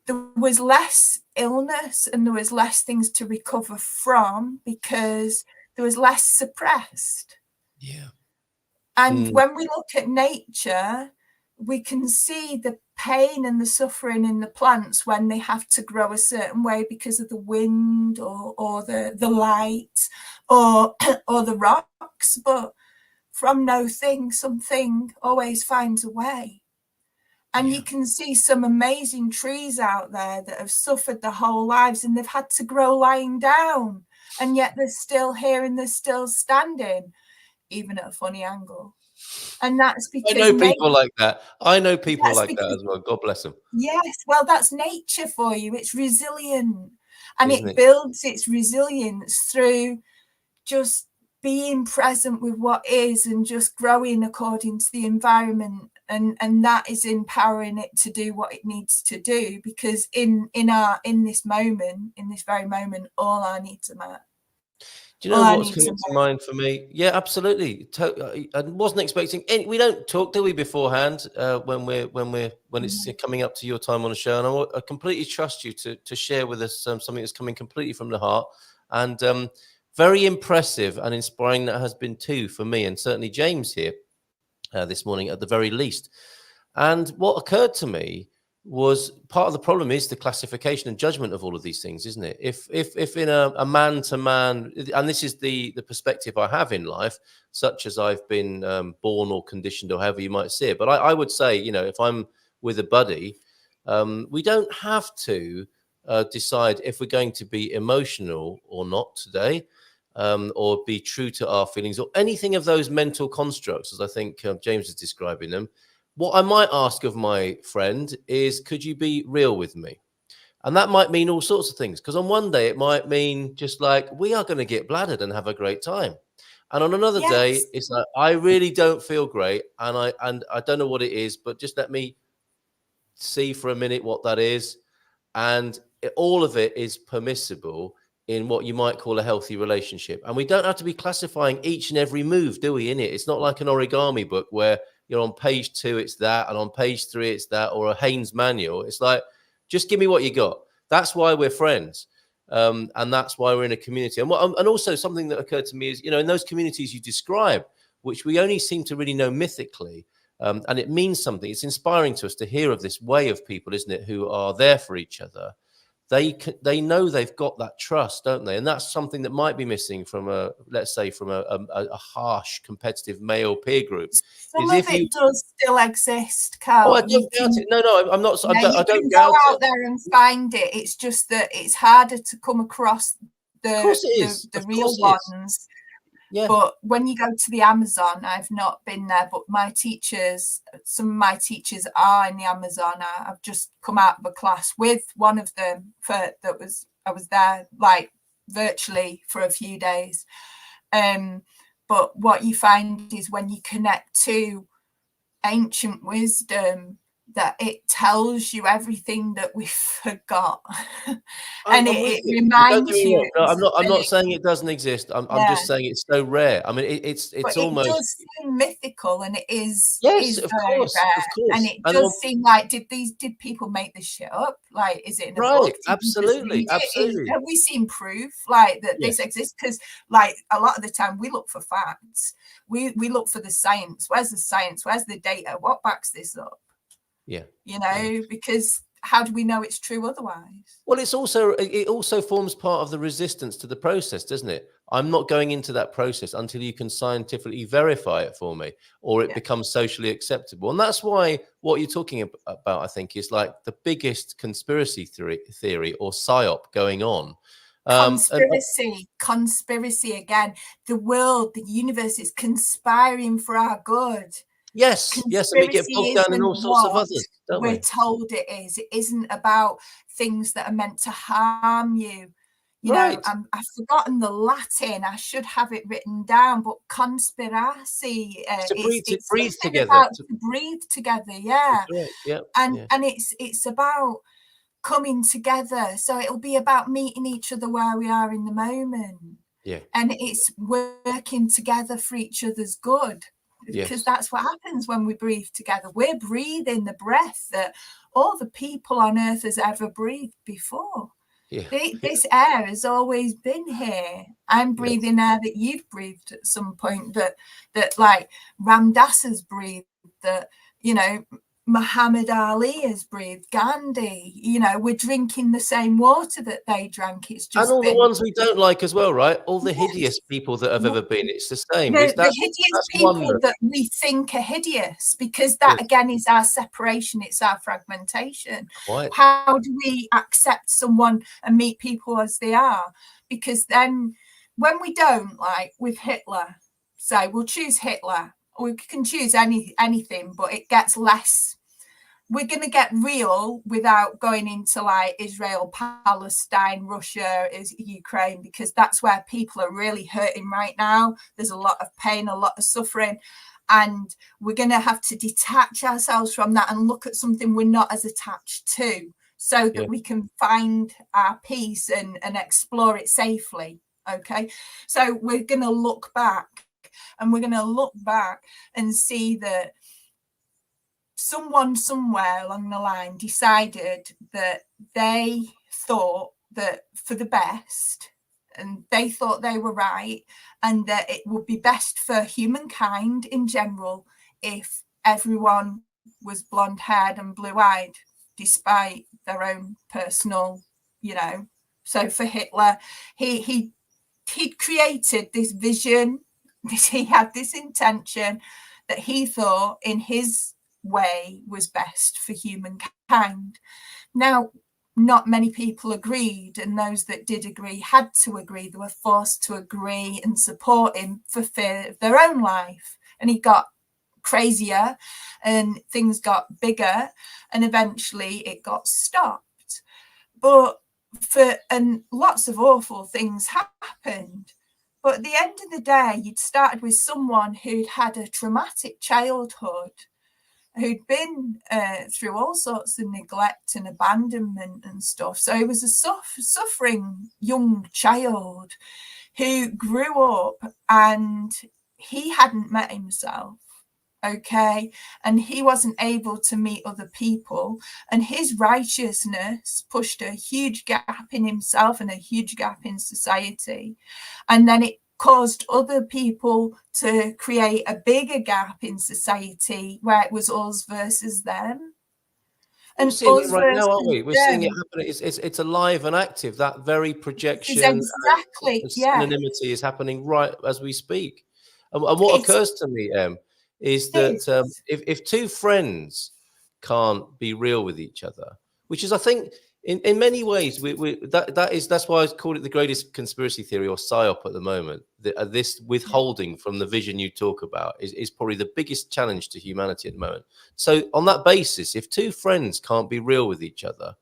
S5: There was less illness and there was less things to recover from because there was less suppressed.
S4: Yeah.
S5: And when we look at nature, we can see the pain and the suffering in the plants when they have to grow a certain way because of the wind or the light or the rocks. But from no thing, something always finds a way. And you can see some amazing trees out there that have suffered their whole lives and they've had to grow lying down. And yet they're still here and they're still standing, even at a funny angle. And that's because
S4: I know people like that. I know people like that as well. God bless them.
S5: Yes, well, that's nature for you. It's resilient. And
S4: Isn't
S5: builds its resilience through just being present with what is and just growing according to the environment. And that is empowering it to do what it needs to do, because in this very moment, all our needs are met.
S4: Do you know what's coming to mind for me? Yeah, absolutely. I wasn't expecting any. We don't talk, do we, beforehand when it's coming up to your time on the show? And I completely trust you to share with us something that's coming completely from the heart, and very impressive and inspiring that has been too for me, and certainly James here this morning at the very least. And what occurred to me was part of the problem is the classification and judgment of all of these things, isn't it? If in a man to man, and this is the perspective I have in life, such as I've been born or conditioned or however you might see it. But I would say, you know, if I'm with a buddy, we don't have to decide if we're going to be emotional or not today, or be true to our feelings or anything of those mental constructs, as I think James is describing them. What I might ask of my friend is, could you be real with me? And that might mean all sorts of things, because on one day it might mean just like, we are going to get bladdered and have a great time. And on another day, it's like, I really don't feel great. And I don't know what it is, but just let me see for a minute what that is. And all of it is permissible in what you might call a healthy relationship. And we don't have to be classifying each and every move, do we, in it? It's not like an origami book where you're on page 2, it's that, and on page 3, it's that, or a Haynes manual. It's like, just give me what you got. That's why we're friends. And that's why we're in a community. And also something that occurred to me is, you know, in those communities you describe, which we only seem to really know mythically, and it means something. It's inspiring to us to hear of this way of people, isn't it, who are there for each other. They know they've got that trust, don't they? And that's something that might be missing from a harsh competitive male peer group.
S5: Some of it does still exist, Carl.
S4: Oh, I don't doubt it. No, I'm not. I don't
S5: can
S4: doubt
S5: go out there and find it. It's just that it's harder to come across the real ones. Yeah. But when you go to the Amazon, I've not been there, but some of my teachers are in the Amazon. I've just come out of a class with one of them I was there like virtually for a few days. But what you find is when you connect to ancient wisdom, that it tells you everything that we forgot, and it reminds you.
S4: No, I'm not saying it doesn't exist. I'm just saying it's so rare. I mean, it's almost.
S5: It does seem mythical, and it is.
S4: Yes, of course,
S5: and it does seem like did people make this shit up? Like, is it in a book?
S4: Absolutely.
S5: Have we seen proof like that this exists? Because like a lot of the time we look for facts. We look for the science. Where's the science? Where's the data? What backs this up?
S4: Yeah,
S5: you know, because how do we know it's true otherwise?
S4: Well, it also forms part of the resistance to the process, doesn't it? I'm not going into that process until you can scientifically verify it for me, or it becomes socially acceptable. And that's why what you're talking about, I think, is like the biggest conspiracy theory or psyop going on.
S5: Conspiracy again. The world, the universe is conspiring for our good.
S4: Yes, and we get bogged down in all sorts of others, don't we?
S5: We're told it is. It isn't about things that are meant to harm you. You know, I've forgotten the Latin. I should have it written down. But conspiracy
S4: to breathe together.
S5: To breathe together, yeah. And it's about coming together. So it'll be about meeting each other where we are in the moment.
S4: Yeah.
S5: And it's working together for each other's good. Because that's what happens when we breathe together. We're breathing the breath that all the people on earth has ever breathed before. This air has always been here. I'm breathing air that you've breathed at some point, that like Ram Dass has breathed, that, you know, Muhammad Ali has breathed, Gandhi, you know, we're drinking the same water that they drank. It's just,
S4: and all the ones we don't like as well, right? All the hideous people that have ever been, it's the same.
S5: The hideous people that we think are hideous, because that again is our separation, it's our fragmentation. How do we accept someone and meet people as they are? Because then when we don't, like with Hitler, say we'll choose Hitler, or we can choose anything, but it gets less. We're going to get real without going into like Israel, Palestine, Russia, Ukraine, because that's where people are really hurting right now. There's a lot of pain, a lot of suffering, and we're going to have to detach ourselves from that and look at something we're not as attached to, so that we can find our peace and explore it safely. Okay, so we're going to look back. And we're going to look back and see that someone somewhere along the line decided that they thought that for the best, and they thought they were right, and that it would be best for humankind in general if everyone was blonde-haired and blue-eyed, despite their own personal, you know. So for Hitler, he'd created this vision. He had this intention that he thought in his way was best for humankind. Now, not many people agreed, and those that did agree had to agree. They were forced to agree and support him for fear of their own life. And he got crazier and things got bigger, and eventually it got stopped. And lots of awful things happened. But at the end of the day, you'd started with someone who'd had a traumatic childhood, who'd been through all sorts of neglect and abandonment and stuff. So he was a suffering young child who grew up, and he hadn't met himself. Okay, and he wasn't able to meet other people, and his righteousness pushed a huge gap in himself and a huge gap in society, and then it caused other people to create a bigger gap in society where it was us versus them.
S4: And we're seeing it right now, aren't we? We're seeing it happen. It's alive and active. That very projection,
S5: exactly,
S4: synonymity is happening right as we speak. And what occurs to me, is that if two friends can't be real with each other, which is, I think, in many ways, that's why I called it the greatest conspiracy theory or psyop at the moment. This withholding from the vision you talk about is probably the biggest challenge to humanity at the moment. So on that basis, if two friends can't be real with each other,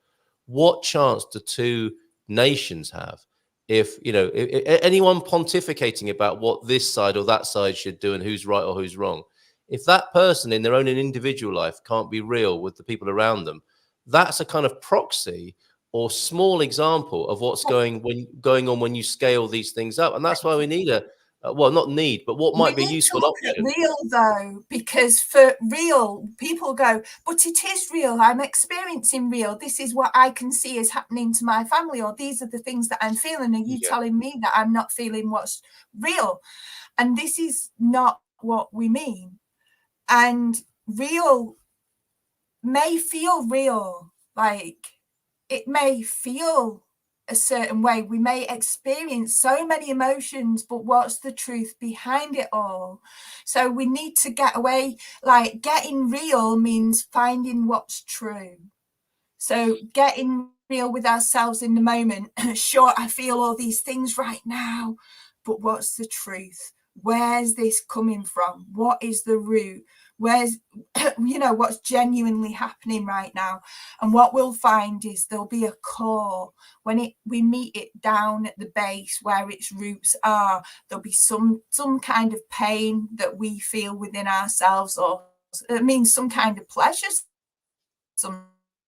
S4: what chance do two nations have? If anyone pontificating about what this side or that side should do and who's right or who's wrong, if that person in their own individual life can't be real with the people around them, that's a kind of proxy or small example of what's going on when you scale these things up. And that's why we need what might be useful option.
S5: Real though, because for real, people go, but it is real. I'm experiencing real. This is what I can see is happening to my family, or these are the things that I'm feeling. Are you telling me that I'm not feeling what's real? And this is not what we mean. And real may feel real, Like, it may feel a certain way. We may experience so many emotions, but what's the truth behind it all? So we need to get away. Like, getting real means finding what's true. So getting real with ourselves in the moment. Sure, I feel all these things right now, but what's the truth? Where's this coming from? What is the root? Where's, what's genuinely happening right now? And what we'll find is there'll be a core. When we meet it down at the base where its roots are, there'll be some kind of pain that we feel within ourselves, or it means some kind of pleasure.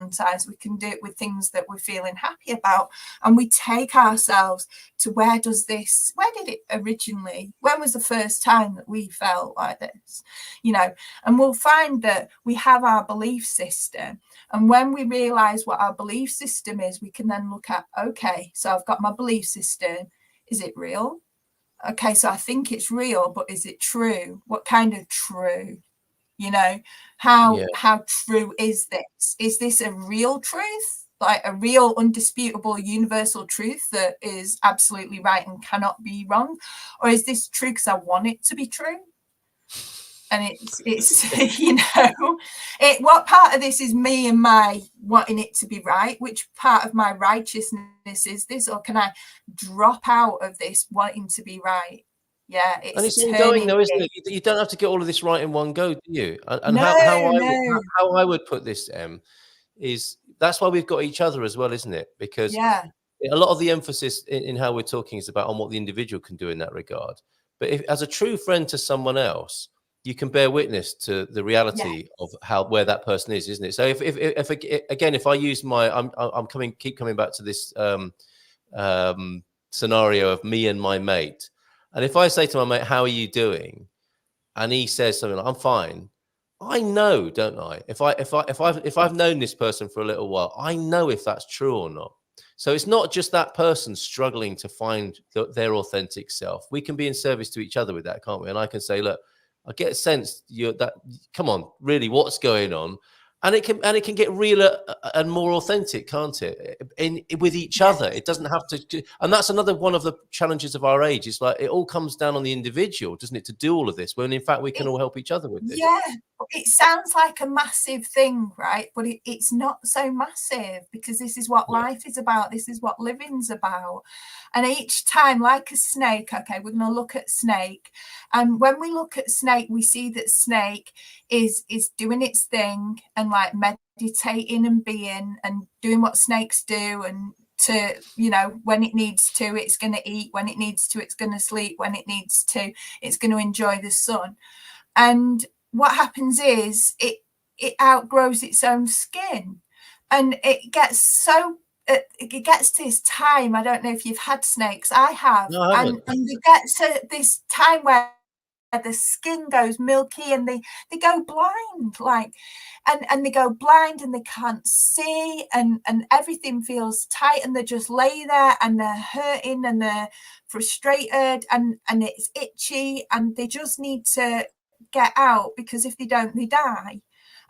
S5: Sometimes we can do it with things that we're feeling happy about, and we take ourselves to where did it originally, when was the first time that we felt like this, and we'll find that we have our belief system. And when we realize what our belief system is, we can then look at, okay, so I've got my belief system. Is it real? Okay, so I think it's real, but is it true? What kind of true? How true is this? Is this a real truth, like a real undisputable universal truth that is absolutely right and cannot be wrong? Or is this true because I want it to be true? And it's what part of this is me and my wanting it to be right? Which part of my righteousness is this? Or can I drop out of this wanting to be right? Yeah,
S4: it's ongoing though, isn't it? You don't have to get all of this right in one go, do you? And how I would put this, is that's why we've got each other as well, isn't it? Because a lot of the emphasis in how we're talking is about on what the individual can do in that regard. But if, as a true friend to someone else, you can bear witness to the reality of where that person is, isn't it? So if I use keep coming back to this scenario of me and my mate. And if I say to my mate, how are you doing? And he says something like, I'm fine. I know, don't I? If I've known this person for a little while, I know if that's true or not. So it's not just that person struggling to find their authentic self. We can be in service to each other with that, can't we? And I can say, look, I get a sense come on, really, what's going on? And it can get realer and more authentic, can't it? With each other, it doesn't have to. And that's another one of the challenges of our age. It's like it all comes down on the individual, doesn't it, to do all of this? When in fact we can all help each other with this.
S5: Yeah, it sounds like a massive thing, right? But it's not so massive, because this is what life is about. This is what living's about. And each time, like a snake, okay, we're going to look at snake. And when we look at snake, we see that snake is doing its thing and like meditating and being and doing what snakes do, and to, when it needs to, it's going to eat. When it needs to, it's going to sleep. When it needs to, it's going to enjoy the sun. And what happens is it outgrows its own skin, and it gets to this time. I don't know if you've had snakes. I have.
S4: No, I haven't.
S5: And they get to this time where the skin goes milky and they go blind, and they go blind and they can't see, and everything feels tight, and they just lay there and they're hurting and they're frustrated and it's itchy, and they just need to get out, because if they don't, they die.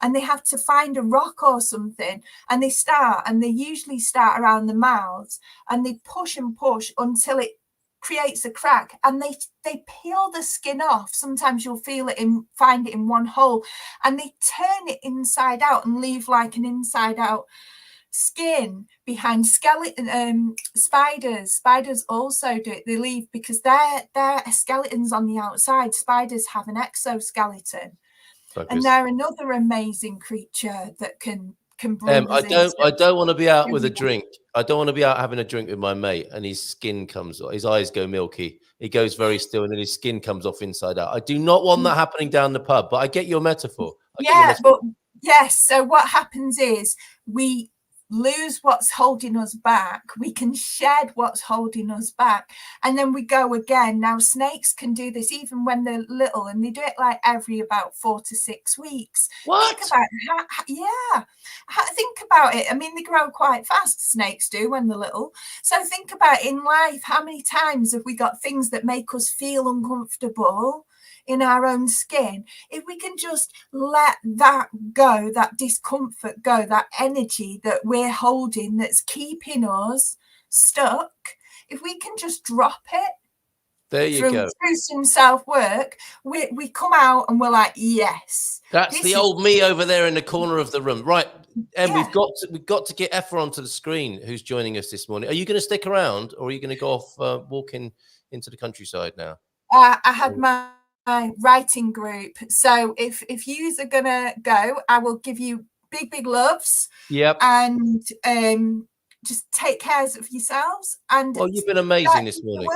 S5: And they have to find a rock or something, and they usually start around the mouths, and they push and push until it creates a crack, and they peel the skin off. Sometimes you'll find it in one hole, and they turn it inside out and leave like an inside out skin behind. Skeleton spiders also do it. They leave, because they're skeletons on the outside. Spiders have an exoskeleton. And they're another amazing creature that can bring
S4: I don't want to be out with a drink. I don't want to be out having a drink with my mate and his skin comes off, his eyes go milky, he goes very still, and then his skin comes off inside out. I do not want that happening down the pub, but I get your metaphor.
S5: So what happens is we lose what's holding us back. We can shed what's holding us back, and then we go again. Now snakes can do this even when they're little, and they do it like every about 4 to 6 weeks.
S4: What?
S5: Think about it. I mean, they grow quite fast, snakes do, when they're little. So think about in life, how many times have we got things that make us feel uncomfortable in our own skin, if we can just let that go, that discomfort go, that energy that we're holding that's keeping us stuck, if we can just drop it,
S4: there you go.
S5: Through some self-work, we come out and we're like, yes.
S4: That's the old me over there in the corner of the room. Right. And
S5: Yeah.
S4: we've got to get Aoife onto the screen, who's joining us this morning. Are you going to stick around, or are you going to go off walking into the countryside now?
S5: I had my writing group. So if yous are going to go, I will give you big loves.
S4: Yep.
S5: And just take care of yourselves. And
S4: well, you've been amazing this morning.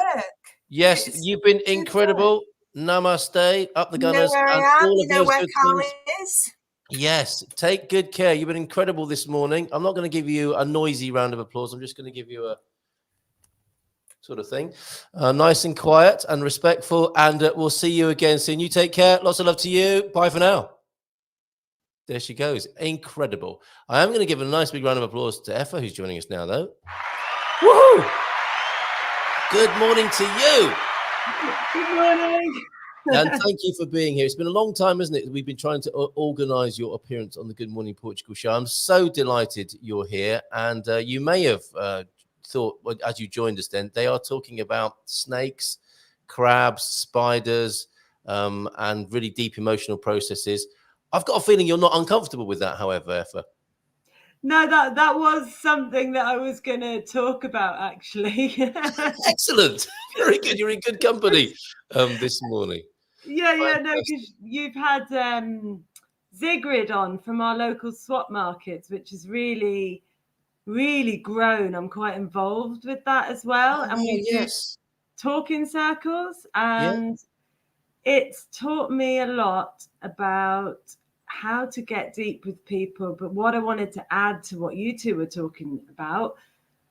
S4: Yes, you've been incredible. Namaste, up the gunners.
S5: You know where I am. You know where Carl is.
S4: Yes, take good care. You've been incredible this morning. I'm not going to give you a noisy round of applause. I'm just going to give you a sort of thing. Nice and quiet and respectful. And we'll see you again soon. You take care. Lots of love to you. Bye for now. There she goes. Incredible. I am going to give a nice big round of applause to Aoife, who's joining us now, though. Woohoo! Good morning to you.
S6: Good morning.
S4: And thank you for being here. It's been a long time, isn't it? We've been trying to organise your appearance on the Good Morning Portugal show. I'm so delighted you're here. And you may have thought, well, as you joined us then, they are talking about snakes, crabs, spiders, and really deep emotional processes. I've got a feeling you're not uncomfortable with that, however, Aoife.
S6: No, that was something that I was going to talk about, actually.
S4: Excellent. Very good. You're in good company this morning.
S6: Yeah, no, because you've had Sigrid on from our local swap markets, which has really, really grown. I'm quite involved with that as well. And we do talking circles, and it's taught me a lot about how to get deep with people. But what I wanted to add to what you two were talking about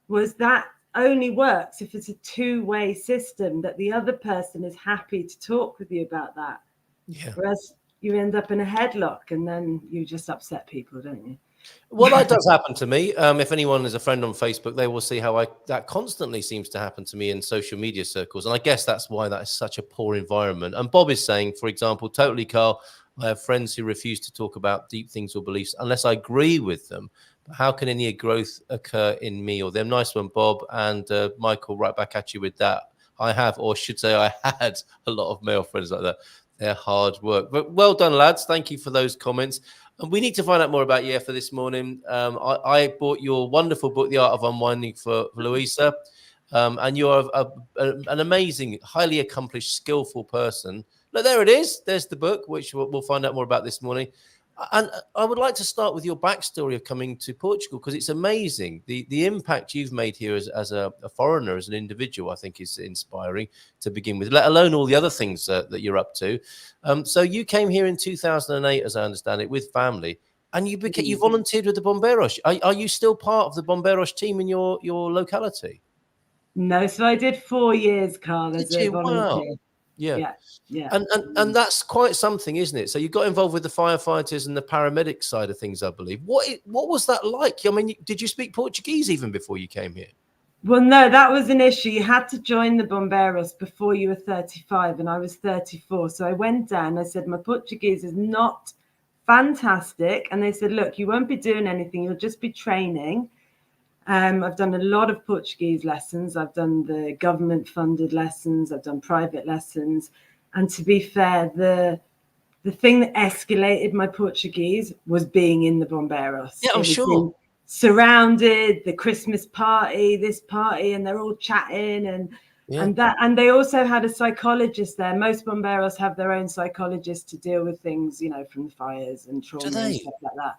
S6: was that only works if it's a two-way system, that the other person is happy to talk with you about that. Yeah. Whereas you end up in a headlock and then you just upset people, don't you?
S4: Well, that does happen to me. If anyone is a friend on Facebook, they will see how that constantly seems to happen to me in social media circles. And I guess that's why that is such a poor environment. And Bob is saying, for example, totally, Carl, I have friends who refuse to talk about deep things or beliefs unless I agree with them. But how can any growth occur in me or them? Nice one, Bob. And Michael, right back at you with that. I have, or should say I had, a lot of male friends like that. They're hard work. But well done, lads. Thank you for those comments. And we need to find out more about you for this morning. I bought your wonderful book, The Art of Unwinding, for Louisa. And you are an amazing, highly accomplished, skillful person. Look, there it is. There's the book, which we'll find out more about this morning. And I would like to start with your backstory of coming to Portugal, because it's amazing. The impact you've made here as a foreigner, as an individual, I think is inspiring to begin with, let alone all the other things that you're up to. So you came here in 2008, as I understand it, with family, and you volunteered with the Bombeiros. Are you still part of the Bombeiros team in your locality?
S6: No, so I did 4 years, Carl, as a volunteer.
S4: Wow. Yeah. And that's quite something, isn't it? So you got involved with the firefighters and the paramedic side of things, I believe. What was that like? I mean, did you speak Portuguese even before you came here?
S6: Well, no, that was an issue. You had to join the Bombeiros before you were 35, and I was 34. So I went down. I said, my Portuguese is not fantastic. And they said, look, you won't be doing anything. You'll just be training. I've done a lot of Portuguese lessons. I've done the government-funded lessons. I've done private lessons. And to be fair, the thing that escalated my Portuguese was being in the Bombeiros.
S4: Yeah, I'm sure.
S6: Surrounded, the Christmas party, this party, and they're all chatting and they also had a psychologist there. Most Bombeiros have their own psychologist to deal with things, from the fires and trauma and stuff like that.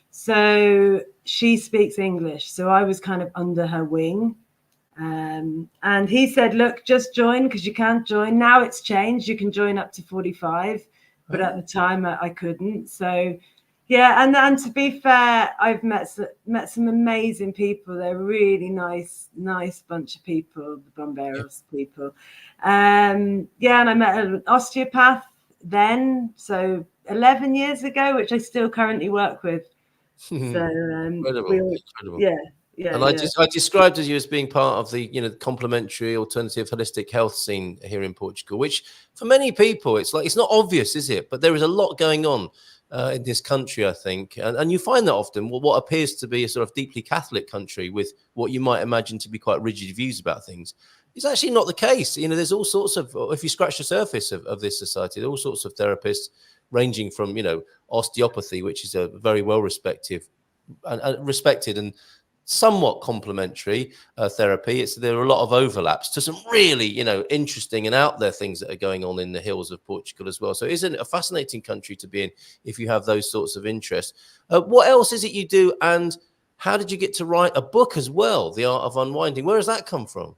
S6: So she speaks English. So I was kind of under her wing. And he said, look, just join, because you can't join. Now it's changed. You can join up to 45. But at the time I couldn't. So, yeah. And to be fair, I've met some amazing people. They're really nice bunch of people, the Bombeiros people. And I met an osteopath then. So 11 years ago, which I still currently work with. So incredible.
S4: And I described you as being part of the, complementary alternative holistic health scene here in Portugal, which for many people, it's not obvious, is it? But there is a lot going on in this country, I think. And you find that often what appears to be a sort of deeply Catholic country with what you might imagine to be quite rigid views about things. It's actually not the case. There's all sorts of, if you scratch the surface of this society, there are all sorts of therapists ranging from, osteopathy, which is a very well respected and somewhat complementary therapy. There are a lot of overlaps to some really, interesting and out there things that are going on in the hills of Portugal as well. So isn't it a fascinating country to be in if you have those sorts of interests? What else is it you do? And how did you get to write a book as well, The Art of Unwinding? Where does that come from?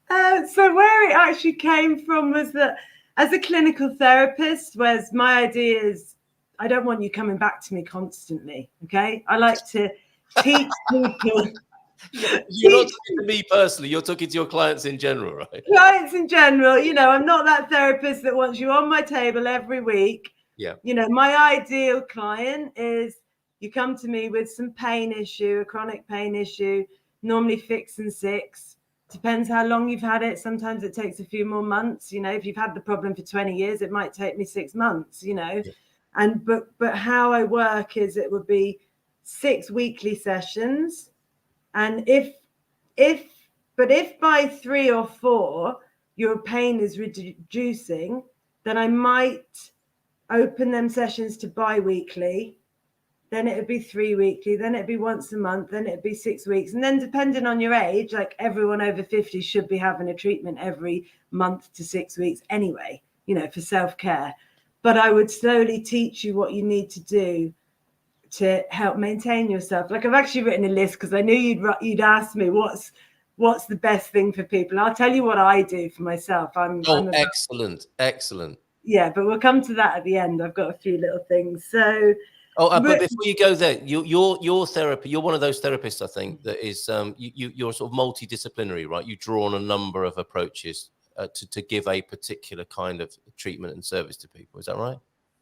S6: So where it actually came from was that as a clinical therapist, whereas my idea is, I don't want you coming back to me constantly. Okay. I like to teach people.
S4: You're not talking to me personally, you're talking to your clients in general, right?
S6: Clients in general. I'm not that therapist that wants you on my table every week.
S4: Yeah.
S6: My ideal client is you come to me with some pain issue, a chronic pain issue, normally fix and six. Depends how long you've had it. Sometimes it takes a few more months. If you've had the problem for 20 years, it might take me 6 months, Yeah. And but how I work is it would be 6 weekly sessions. And if by 3 or 4 your pain is reducing, then I might open them sessions to bi-weekly. Then it would be 3 weekly, then it'd be once a month, then it'd be 6 weeks. And then depending on your age, like everyone over 50 should be having a treatment every month to 6 weeks anyway, for self-care. But I would slowly teach you what you need to do to help maintain yourself. Like I've actually written a list because I knew you'd ask me what's the best thing for people. I'll tell you what I do for myself.
S4: Excellent.
S6: Yeah, but we'll come to that at the end. I've got a few little things. So
S4: but before you go there, your therapy, you're one of those therapists, I think, that is you're sort of multidisciplinary, right? You draw on a number of approaches to give a particular kind of treatment and service to people. Is that right?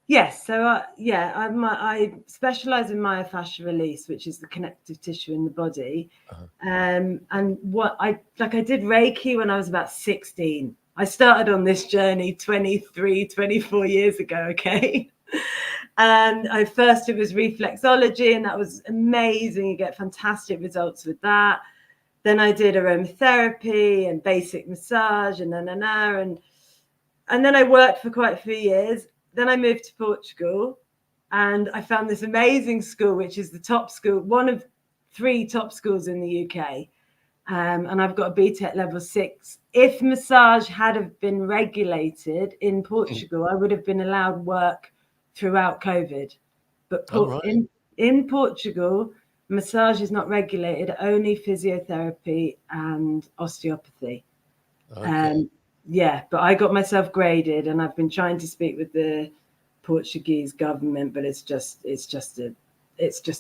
S6: Yes. So I specialize in myofascial release, which is the connective tissue in the body. And I did Reiki when I was about 16. I started on this journey 24 years ago. Okay. And it was reflexology, and that was amazing. You get fantastic results with that. Then I did aromatherapy and basic massage and and then I worked for quite a few years. Then I moved to Portugal, and I found this amazing school, which is the top school, one of 3 top schools in the UK. And I've got a BTEC level 6. If massage had have been regulated in Portugal, I would have been allowed work throughout COVID. But in Portugal, massage is not regulated, only physiotherapy and osteopathy. Okay. But I got myself graded, and I've been trying to speak with the Portuguese government, but it's just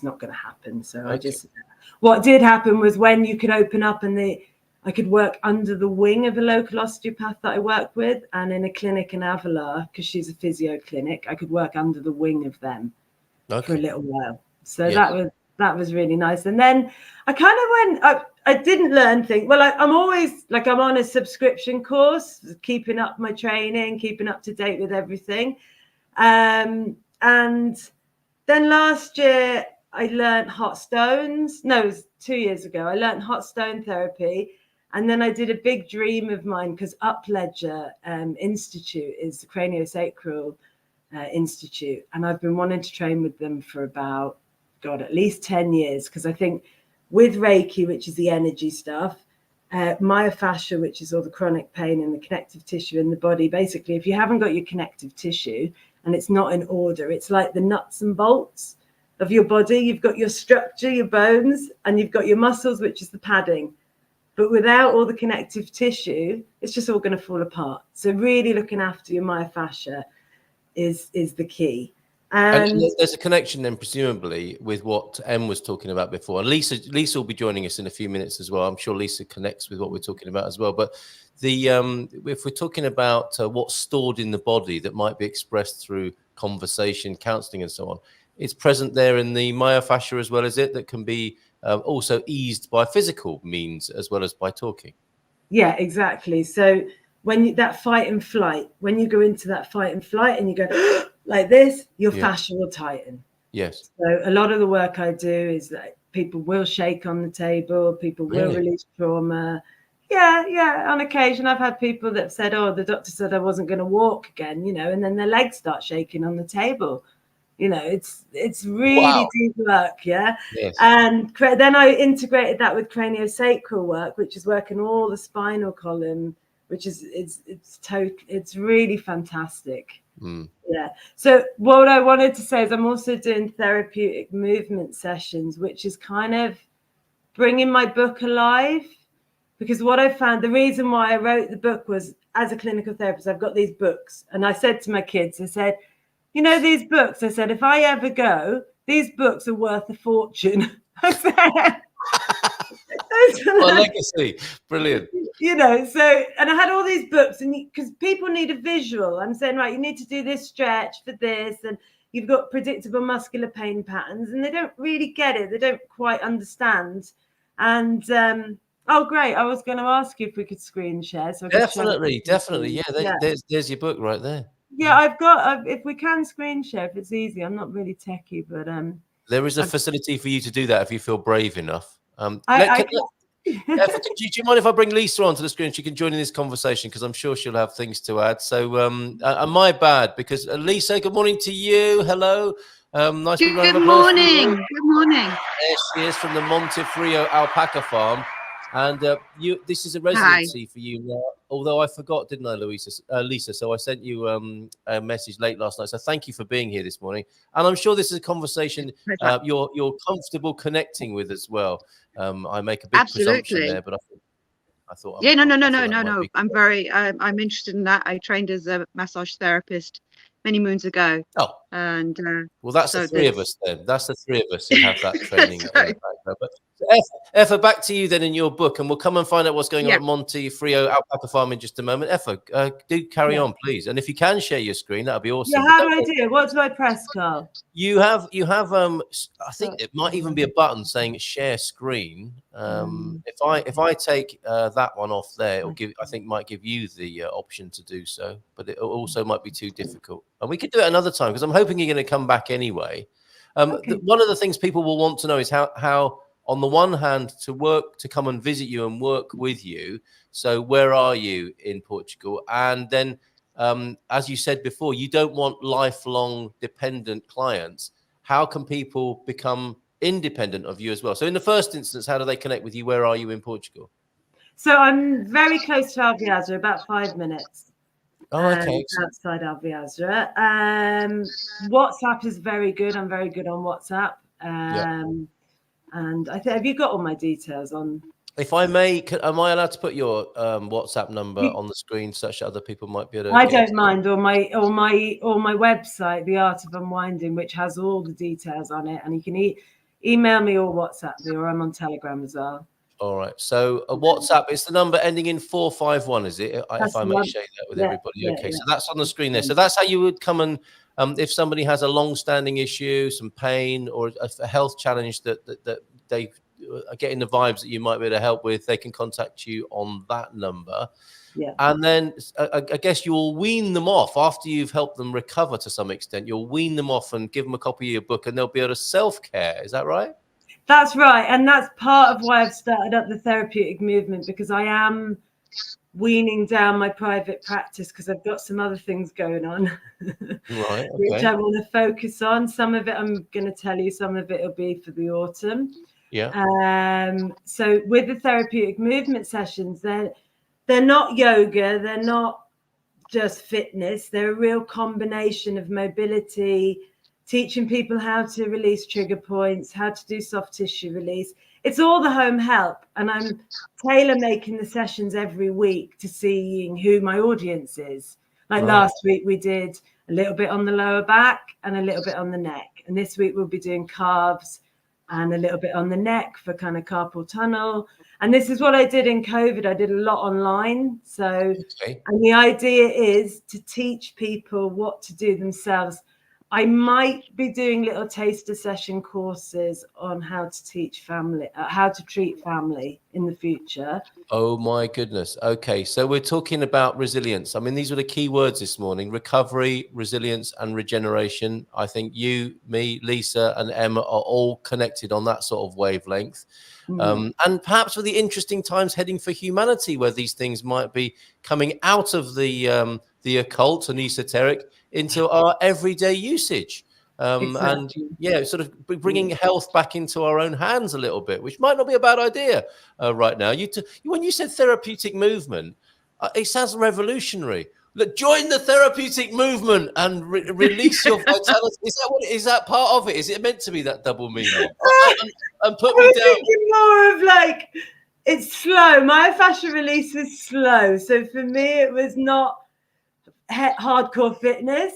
S6: not going to happen. So what did happen was when you could open up I could work under the wing of a local osteopath that I work with, and in a clinic in Avila, because she's a physio clinic, I could work under the wing of them for a little while. So that was really nice. And then I kind of went, I didn't learn things. Well, I'm on a subscription course, keeping up my training, keeping up to date with everything. And then last year I learned hot stones. No, it was 2 years ago. I learned hot stone therapy. And then I did a big dream of mine, because Upledger Institute is the craniosacral institute. And I've been wanting to train with them for about, at least 10 years. Because I think with Reiki, which is the energy stuff, myofascia, which is all the chronic pain and the connective tissue in the body. Basically, if you haven't got your connective tissue and it's not in order, it's like the nuts and bolts of your body. You've got your structure, your bones, and you've got your muscles, which is the padding. But without all the connective tissue, it's just all going to fall apart. So really looking after your myofascia is the key. And
S4: there's a connection then, presumably, with what Em was talking about before. And Lisa will be joining us in a few minutes as well. I'm sure Lisa connects with what we're talking about as well. But if we're talking about what's stored in the body that might be expressed through conversation, counselling, and so on, it's present there in the myofascia as well, is it? That can be also eased by physical means as well as by talking.
S6: Yeah, exactly. So when that fight and flight, when you go into that fight and flight and you go like this, your fascia will tighten.
S4: Yes.
S6: So a lot of the work I do is that people will shake on the table, people will release trauma. Yeah. On occasion, I've had people that have said, "Oh, the doctor said I wasn't going to walk again," and then their legs start shaking on the table. It's really deep work, yeah.
S4: Yes.
S6: And then I integrated that with craniosacral work, which is working all the spinal column, which is it's really fantastic. Yeah. So what I wanted to say is I'm also doing therapeutic movement sessions, which is kind of bringing my book alive. Because what I found, the reason why I wrote the book was, as a clinical therapist, I've got these books. And I said to my kids, I said, these books, I said, if I ever go, these books are worth a fortune.
S4: Legacy. Brilliant.
S6: So, and I had all these books, and because people need a visual, I'm saying, right, you need to do this stretch for this, and you've got predictable muscular pain patterns, and they don't really get it. They don't quite understand. And, oh, great. I was going to ask you if we could screen share. So
S4: definitely. Yeah, there's your book right there.
S6: Yeah, I've got, if we can screen share, if it's easy. I'm not really techie, but
S4: there is a facility for you to do that if you feel brave enough. Do you mind if I bring Lisa onto the screen? She can join in this conversation because I'm sure she'll have things to add. So, my bad, because Lisa, good morning to you. Hello. Nice to be running.
S7: Good morning. Good morning.
S4: There she is from the Montefrio alpaca farm. And this is a residency for you now. Although I forgot, didn't I, Lisa? So I sent you a message late last night. So thank you for being here this morning. And I'm sure this is a conversation you're comfortable connecting with as well. I make a big presumption there, but I thought.
S7: No. I'm interested in that. I trained as a massage therapist many moons ago.
S4: Oh,
S7: and
S4: well, that's the three of us then. That's the three of us who have that training. But Aoife, back to you then in your book, and we'll come and find out what's going on at Montefrio Alpaca Farm in just a moment. Aoife, do carry on, please, and if you can share your screen, that'd be awesome.
S6: Yeah, how do I do it? What do I press, Carl?
S4: You have. I think it might even be a button saying share screen. If I take that one off there, might give you the option to do so, but it also might be too difficult. And we could do it another time because I'm hoping you're going to come back anyway. One of the things people will want to know is how on the one hand to come and visit you and work with you. So where are you in Portugal? And then, as you said before, you don't want lifelong dependent clients. How can people become independent of you as well? So in the first instance, how do they connect with you? Where are you in Portugal?
S5: So I'm very close to Alvaiazere, about 5 minutes.
S4: Oh, okay.
S5: Outside Alvaiazere. WhatsApp is very good. I'm very good on WhatsApp. And I think, have you got all my details on?
S4: If I may, am I allowed to put your WhatsApp number on the screen such that other people might be able to?
S5: I don't mind, or my website, The Art of Unwinding, which has all the details on it, and you can email me or WhatsApp me, or I'm on Telegram as well.
S4: All right. So WhatsApp, it's the number ending in 451, is it? If I may share that with everybody. Okay. So that's on the screen there. So that's how you would come and if somebody has a long-standing issue, some pain, or a health challenge that they are getting the vibes that you might be able to help with, they can contact you on that number.
S5: Yeah.
S4: And then I guess you'll wean them off after you've helped them recover to some extent. You'll wean them off and give them a copy of your book, and they'll be able to self-care. Is that right?
S5: That's right. And that's part of why I've started up the therapeutic movement, because I am weaning down my private practice because I've got some other things going on,
S4: right? Okay.
S5: Which I want to focus on. Some of it I'm going to tell you, some of it will be for the autumn.
S4: Yeah.
S5: So with the therapeutic movement sessions, they're not yoga, they're not just fitness, they're a real combination of mobility, teaching people how to release trigger points, how to do soft tissue release. It's all the home help. And I'm tailor making the sessions every week to seeing who my audience is. Like last week, we did a little bit on the lower back and a little bit on the neck. And this week we'll be doing calves and a little bit on the neck for kind of carpal tunnel. And this is what I did in COVID. I did a lot online. So, and the idea is to teach people what to do themselves.
S6: I might be doing little taster session courses on how to teach family, how to treat family in the future.
S4: Oh my goodness. Okay, so we're talking about resilience. I mean, these were the key words this morning: recovery, resilience, and regeneration. I think you, me, Lisa, and Emma are all connected on that sort of wavelength. And perhaps with the interesting times heading for humanity, where these things might be coming out of the occult and esoteric into our everyday usage. And yeah, sort of bringing health back into our own hands a little bit, which might not be a bad idea right now. When you said therapeutic movement, it sounds revolutionary. Look, join the therapeutic movement and release your vitality. Is that part of it? Is it meant to be that double meaning? And put me down.
S6: Thinking more of like, it's slow. Myofascial release is slow. So for me, it was not hardcore fitness.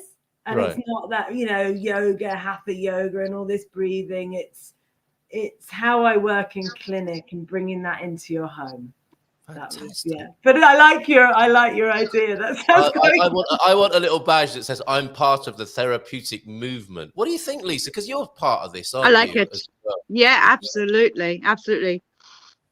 S6: And It's not that, yoga, hatha yoga and all this breathing. It's how I work in clinic and bringing that into your home. But I like your idea. That sounds great.
S4: I want a little badge that says I'm part of the therapeutic movement. What do you think, Lisa? Because you're part of this, aren't you?
S7: I like it. Well? Yeah, absolutely.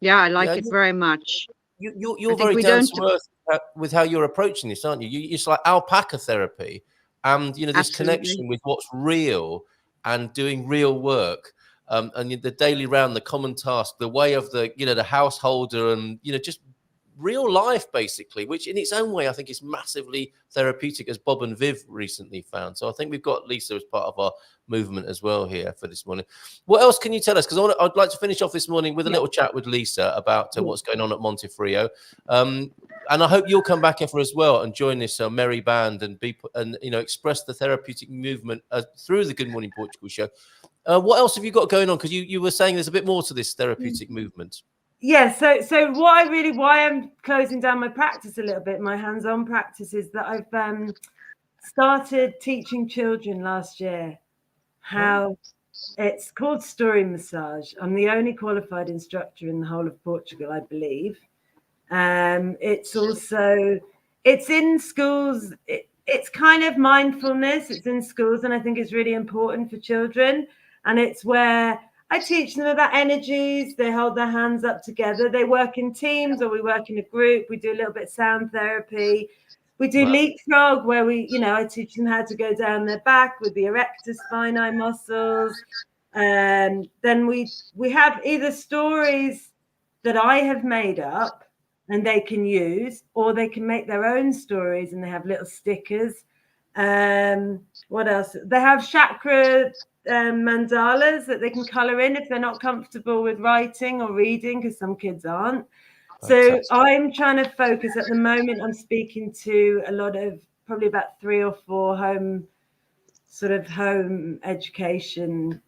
S7: Yeah, I like it very much.
S4: You're very down to earth with how you're approaching this, aren't you? It's like alpaca therapy, and this connection with what's real and doing real work. And the daily round, the common task, the way of the householder, and just real life basically, which in its own way I think is massively therapeutic, as Bob and Viv recently found. So I think we've got Lisa as part of our movement as well here for this morning. What else can you tell us? Because I'd like to finish off this morning with a little chat with Lisa about what's going on at Montefrio. And I hope you'll come back, Aoife, as well, and join this merry band and express the therapeutic movement through the Good Morning Portugal show. What else have you got going on? Because you were saying there's a bit more to this therapeutic movement.
S6: Yeah, so why I'm closing down my practice a little bit, my hands-on practice, is that I've started teaching children last year how it's called story massage. I'm the only qualified instructor in the whole of Portugal, I believe. It's in schools. It's kind of mindfulness. It's in schools, and I think it's really important for children. And it's where I teach them about energies. They hold their hands up together. They work in teams, or we work in a group. We do a little bit of sound therapy. We do leapfrog, where I teach them how to go down their back with the erector spinae muscles. Then we have either stories that I have made up and they can use, or they can make their own stories, and they have little stickers. What else? They have chakra mandalas that they can color in if they're not comfortable with writing or reading, because some kids aren't. So I'm trying to focus at the moment. I'm speaking to a lot of, probably about 3 or 4 home education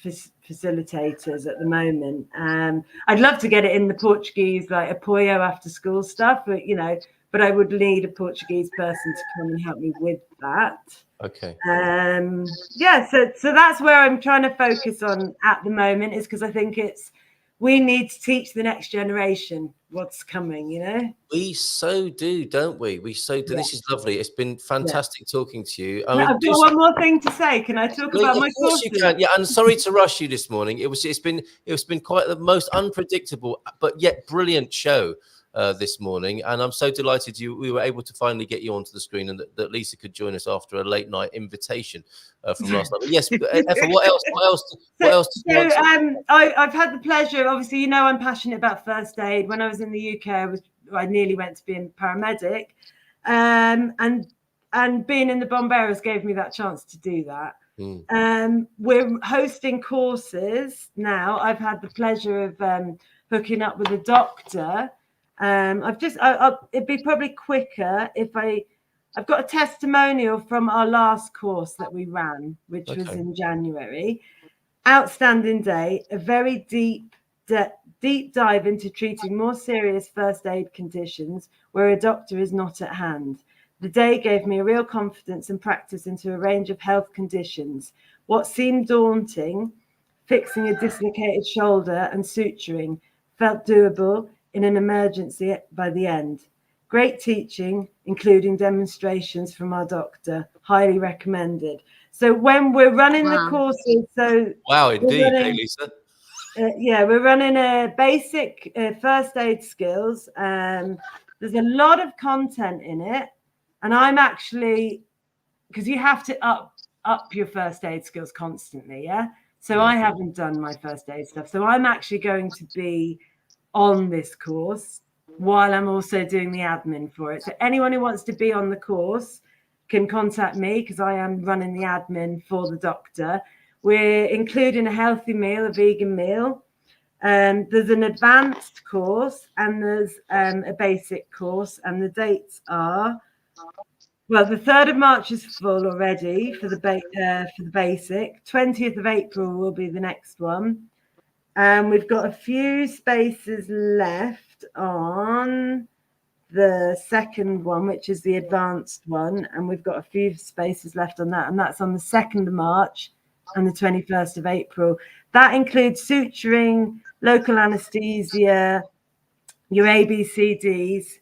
S6: facilitators at the moment. I'd love to get it in the Portuguese, like apoio after school stuff, but I would need a Portuguese person to come and help me with that.
S4: Okay.
S6: So that's where I'm trying to focus on at the moment, is because I think we need to teach the next generation what's coming,
S4: We so do, don't we? We so do. Yeah. This is lovely. It's been fantastic talking to you.
S6: I've got one more thing to say. Can I talk about my course?
S4: You can. Yeah, and sorry to rush you this morning. It's been quite the most unpredictable but yet brilliant show this morning, and I'm so delighted we were able to finally get you onto the screen, and that Lisa could join us after a late night invitation from last night. But yes, Aoife, what else?
S6: I've had the pleasure. Obviously, I'm passionate about first aid. When I was in the UK, I nearly went to be a paramedic, and being in the Bomberos gave me that chance to do that. We're hosting courses now. I've had the pleasure of hooking up with a doctor. It'd be probably quicker if I've got a testimonial from our last course that we ran, which was in January. Outstanding day, a very deep dive into treating more serious first aid conditions where a doctor is not at hand. The day gave me a real confidence and practice into a range of health conditions. What seemed daunting, fixing a dislocated shoulder and suturing, felt doable in an emergency by the end. Great teaching, including demonstrations from our doctor, highly recommended. So when we're running the
S7: Wow.
S6: courses, so
S4: Wow,
S6: we're
S4: indeed, hey,
S6: running,
S4: Lisa.
S6: we're running a basic first aid skills. There's a lot of content in it, and I'm actually, because you have to up your first aid skills constantly, So I haven't done my first aid stuff, so I'm actually going to be on this course while I'm also doing the admin for it. So anyone who wants to be on the course can contact me, because I am running the admin for the doctor. We're including a healthy meal, a vegan meal. There's an advanced course and there's a basic course, and the dates are, well, the 3rd of March is full already for the basic. 20th of April will be the next one. And we've got a few spaces left on the second one, which is the advanced one. And we've got a few spaces left on that. And that's on the 2nd of March and the 21st of April. That includes suturing, local anesthesia, your ABCDs,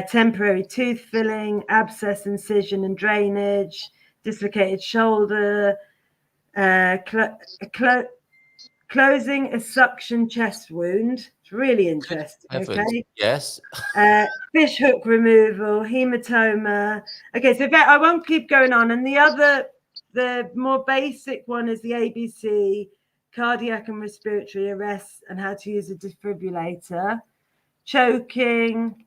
S6: temporary tooth filling, abscess, incision and drainage, dislocated shoulder, closing a suction chest wound. It's really interesting. Okay.
S4: Yes.
S6: Fish hook removal, hematoma. Okay, so I won't keep going on. And the more basic one is the ABC, cardiac and respiratory arrest, and how to use a defibrillator, choking,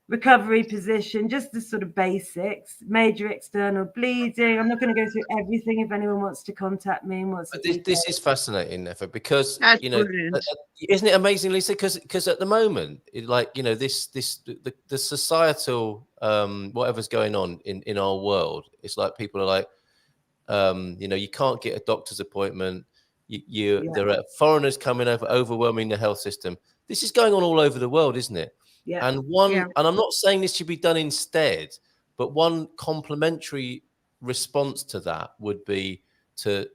S6: recovery position, just the sort of basics, major external bleeding. I'm not going to go through everything. If anyone wants to contact me and wants to.
S4: This is fascinating, Nefa, because
S7: That's
S4: you know,
S7: brilliant.
S4: isn't it amazing, Lisa? Because at the moment, the societal whatever's going on in our world, it's like people are like, you can't get a doctor's appointment. There are foreigners coming over, overwhelming the health system. This is going on all over the world, isn't it?
S6: Yeah.
S4: And I'm not saying this should be done instead, but one complementary response to that would be to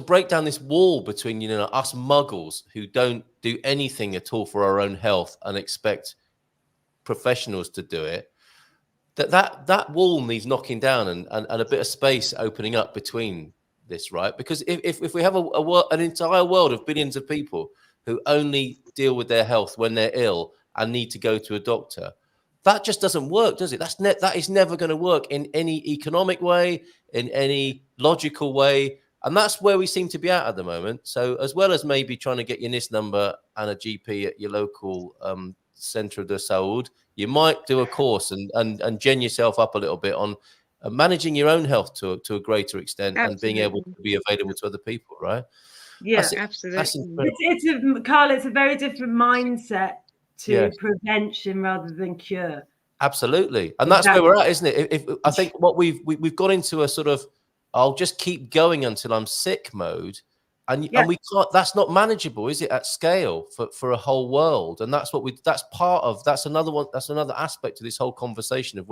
S4: break down this wall between us muggles who don't do anything at all for our own health and expect professionals to do it. That wall needs knocking down and a bit of space opening up between this, right? Because if we have an entire world of billions of people who only deal with their health when they're ill and need to go to a doctor, that just doesn't work, does it? That is never going to work in any economic way, in any logical way. And that's where we seem to be at the moment. So as well as maybe trying to get your NIS number and a GP at your local Centre de Saúde, you might do a course and gen yourself up a little bit on managing your own health to a greater extent.
S7: Absolutely.
S4: And being able to be available to other people, right?
S6: Yeah,
S7: absolutely.
S6: Carl, it's a very different mindset to prevention rather than cure.
S4: Absolutely. And that's where we're at, isn't it? I think what we've got into a sort of, I'll just keep going until I'm sick mode. And we can't, that's not manageable, is it, at scale for a whole world? And that's that's another aspect to this whole conversation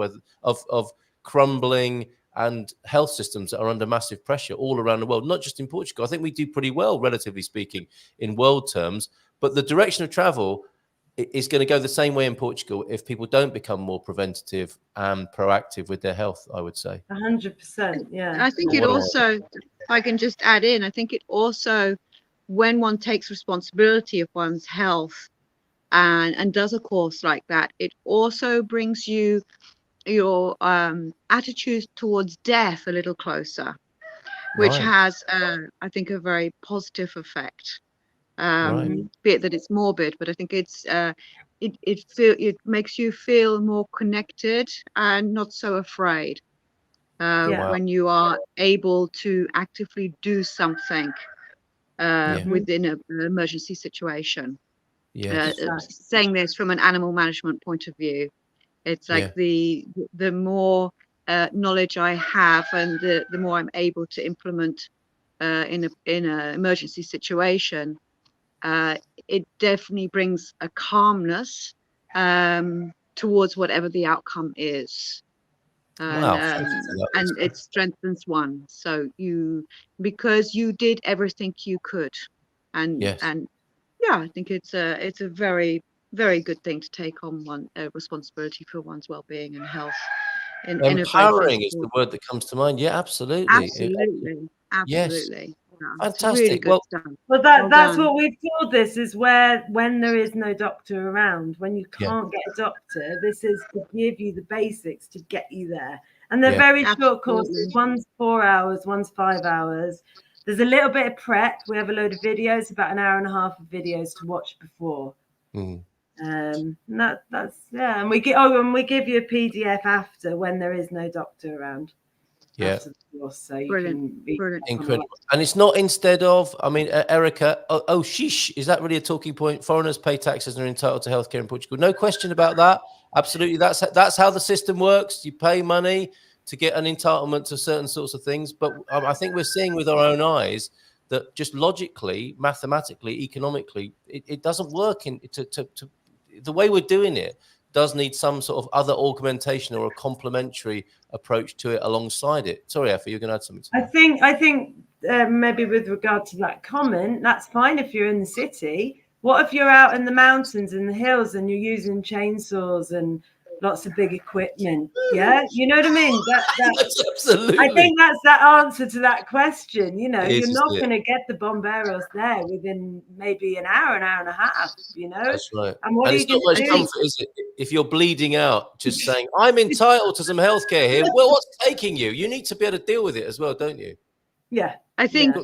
S4: of crumbling and health systems that are under massive pressure all around the world, not just in Portugal. I think we do pretty well, relatively speaking, in world terms, but the direction of travel is going to go the same way in Portugal if people don't become more preventative and proactive with their health, I would say.
S6: 100%, yeah.
S7: I think it also, if I can just add in, I think it also, when one takes responsibility of one's health and does a course like that, it also brings you your attitude towards death a little closer, which has, I think, a very positive effect. Be it that it's morbid, but I think it's it makes you feel more connected and not so afraid when you are able to actively do something within an emergency situation. Saying this from an animal management point of view, it's like the more knowledge I have and the more I'm able to implement in an emergency situation, it definitely brings a calmness towards whatever the outcome is. And it strengthens one. So because you did everything you could, and I think it's a very, very good thing to take on responsibility for one's well-being and health.
S4: Empowering is the word that comes to mind. Yeah, absolutely.
S7: Absolutely.
S4: Yes.
S7: Yeah,
S4: Fantastic.
S7: really good stuff.
S6: Well, that's what we've called this, is when there is no doctor around, when you can't get a doctor, this is to give you the basics to get you there. And they're very short courses. One's 4 hours, one's 5 hours. There's a little bit of prep. We have a load of videos, about an hour and a half of videos to watch before. And and we give you a PDF after, when there is no doctor around. After the course, so you can be
S4: incredible. And it's not instead of, I mean, Erica, sheesh, is that really a talking point? Foreigners pay taxes and are entitled to healthcare in Portugal. No question about that. Absolutely. That's how the system works. You pay money to get an entitlement to certain sorts of things. But I think we're seeing with our own eyes that just logically, mathematically, economically, it doesn't work the way we're doing it. Does need some sort of other augmentation or a complementary approach to it alongside it. Sorry, Aoife, you're going to add something to that.
S6: I think maybe with regard to that comment, that's fine if you're in the city. What if you're out in the mountains and the hills and you're using chainsaws and lots of big equipment? Yeah, you know what I mean?
S4: That's absolutely.
S6: I think that's that answer to that question. You know, you're not going to get the bomberos there within maybe an hour and a half. You know,
S4: that's right.
S6: And what
S4: it's not much comfort, is it? If you're bleeding out, just saying, "I'm entitled to some healthcare here." Well, what's taking you? You need to be able to deal with it as well, don't you?
S6: Yeah,
S7: I think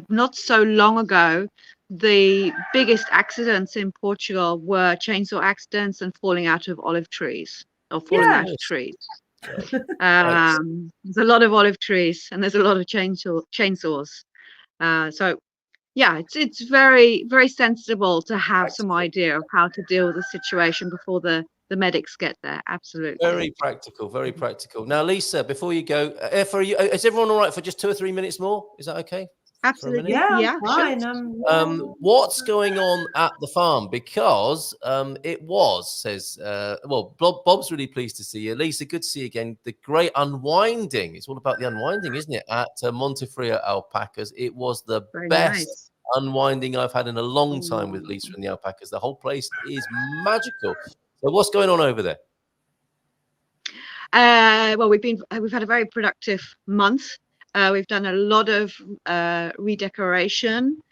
S7: not so long ago, the biggest accidents in Portugal were chainsaw accidents and falling out of olive trees or falling out of trees. There's a lot of olive trees and there's a lot of chainsaws. So yeah, it's very, very sensible to have some idea of how to deal with the situation before the medics get there. Absolutely.
S4: Very practical, very practical. Now, Lisa, before you go, is everyone all right for just 2 or 3 minutes more? Is that okay?
S7: Absolutely.
S6: Yeah, fine.
S7: Sure.
S4: What's going on at the farm? Because Bob's really pleased to see you. Lisa, good to see you again. The great unwinding. It's all about the unwinding, isn't it? At Montefrio Alpacas. It was the best unwinding I've had in a long time with Lisa and the alpacas. The whole place is magical. So what's going on over there?
S7: Well, we've had a very productive month. We've done a lot of redecoration,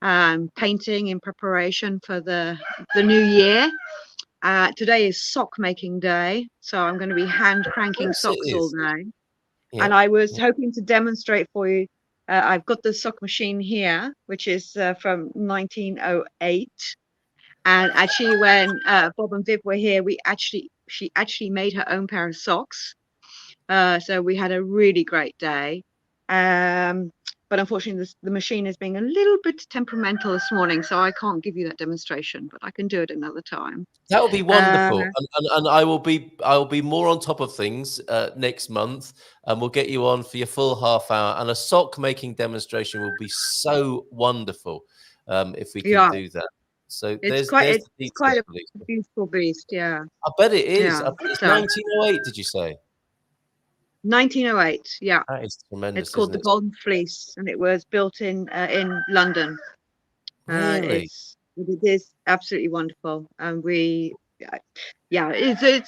S7: painting in preparation for the new year. Today is sock making day, so I'm going to be hand cranking socks all day. Yeah. And I was hoping to demonstrate for you. I've got the sock machine here, which is from 1908. And actually, when Bob and Viv were here, she actually made her own pair of socks. So we had a really great day. But unfortunately, the machine is being a little bit temperamental this morning, so I can't give you that demonstration, but I can do it another time.
S4: That would be wonderful, and I will be more on top of things next month, and we'll get you on for your full half hour. And a sock making demonstration will be so wonderful if we can do that. So
S7: it's quite a beautiful beast, yeah.
S4: I bet it is. Yeah. It's 1908, did you say?
S7: 1908, yeah.
S4: That is tremendous.
S7: It's called the Golden Fleece, and it was built in London.
S4: Really?
S7: It is absolutely wonderful, and it's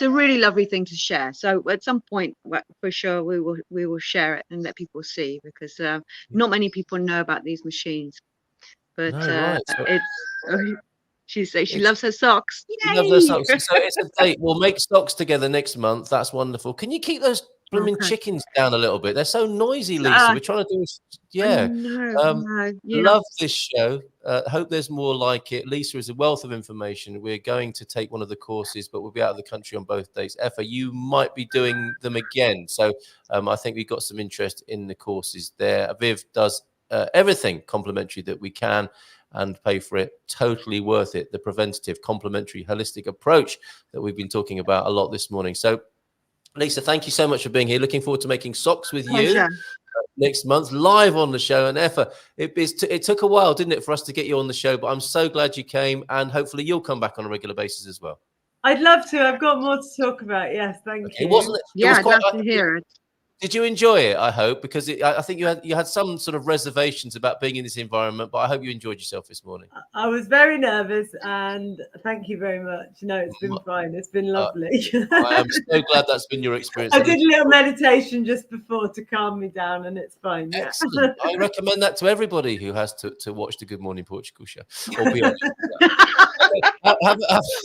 S7: a really lovely thing to share. So at some point, for sure, we will share it and let people see, because not many people know about these machines. But she loves her socks.
S4: She loves her socks. So it's a date. We'll make socks together next month. That's wonderful. Can you keep those blooming chickens down a little bit? They're so noisy, Lisa. We're trying to do love this show. Hope there's more like it. Lisa is a wealth of information. We're going to take one of the courses, but we'll be out of the country on both days. Aoife, you might be doing them again. So I think we've got some interest in the courses there. Viv does everything complimentary that we can and pay for it. Totally worth it. The preventative, complementary, holistic approach that we've been talking about a lot this morning. So Lisa, thank you so much for being here. Looking forward to making socks with you next month, live on the show. And Aoife, it took a while, didn't it, for us to get you on the show, but I'm so glad you came, and hopefully you'll come back on a regular basis as well.
S6: I'd love to. I've got more to talk about. Yes, thank you.
S7: I'd love to hear it.
S4: Did you enjoy it? I hope, because I think you had some sort of reservations about being in this environment, but I hope you enjoyed yourself this morning.
S6: I was very nervous, and thank you very much. No, it's been fine. It's been lovely.
S4: I am so glad that's been your experience.
S6: I did a little meditation just before to calm me down, and it's fine. Yeah.
S4: Excellent. I recommend that to everybody who has to watch the Good Morning Portugal show. Or be on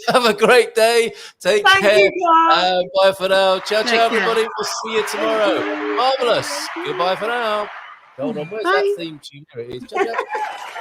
S4: have a great day. Take care.
S6: You,
S4: bye for now. Ciao,
S7: Take
S4: ciao,
S7: care.
S4: everybody. We'll see you tomorrow. Marvelous. Goodbye for now. Hold on. Where's that theme tune? Here it is. Ciao, ciao.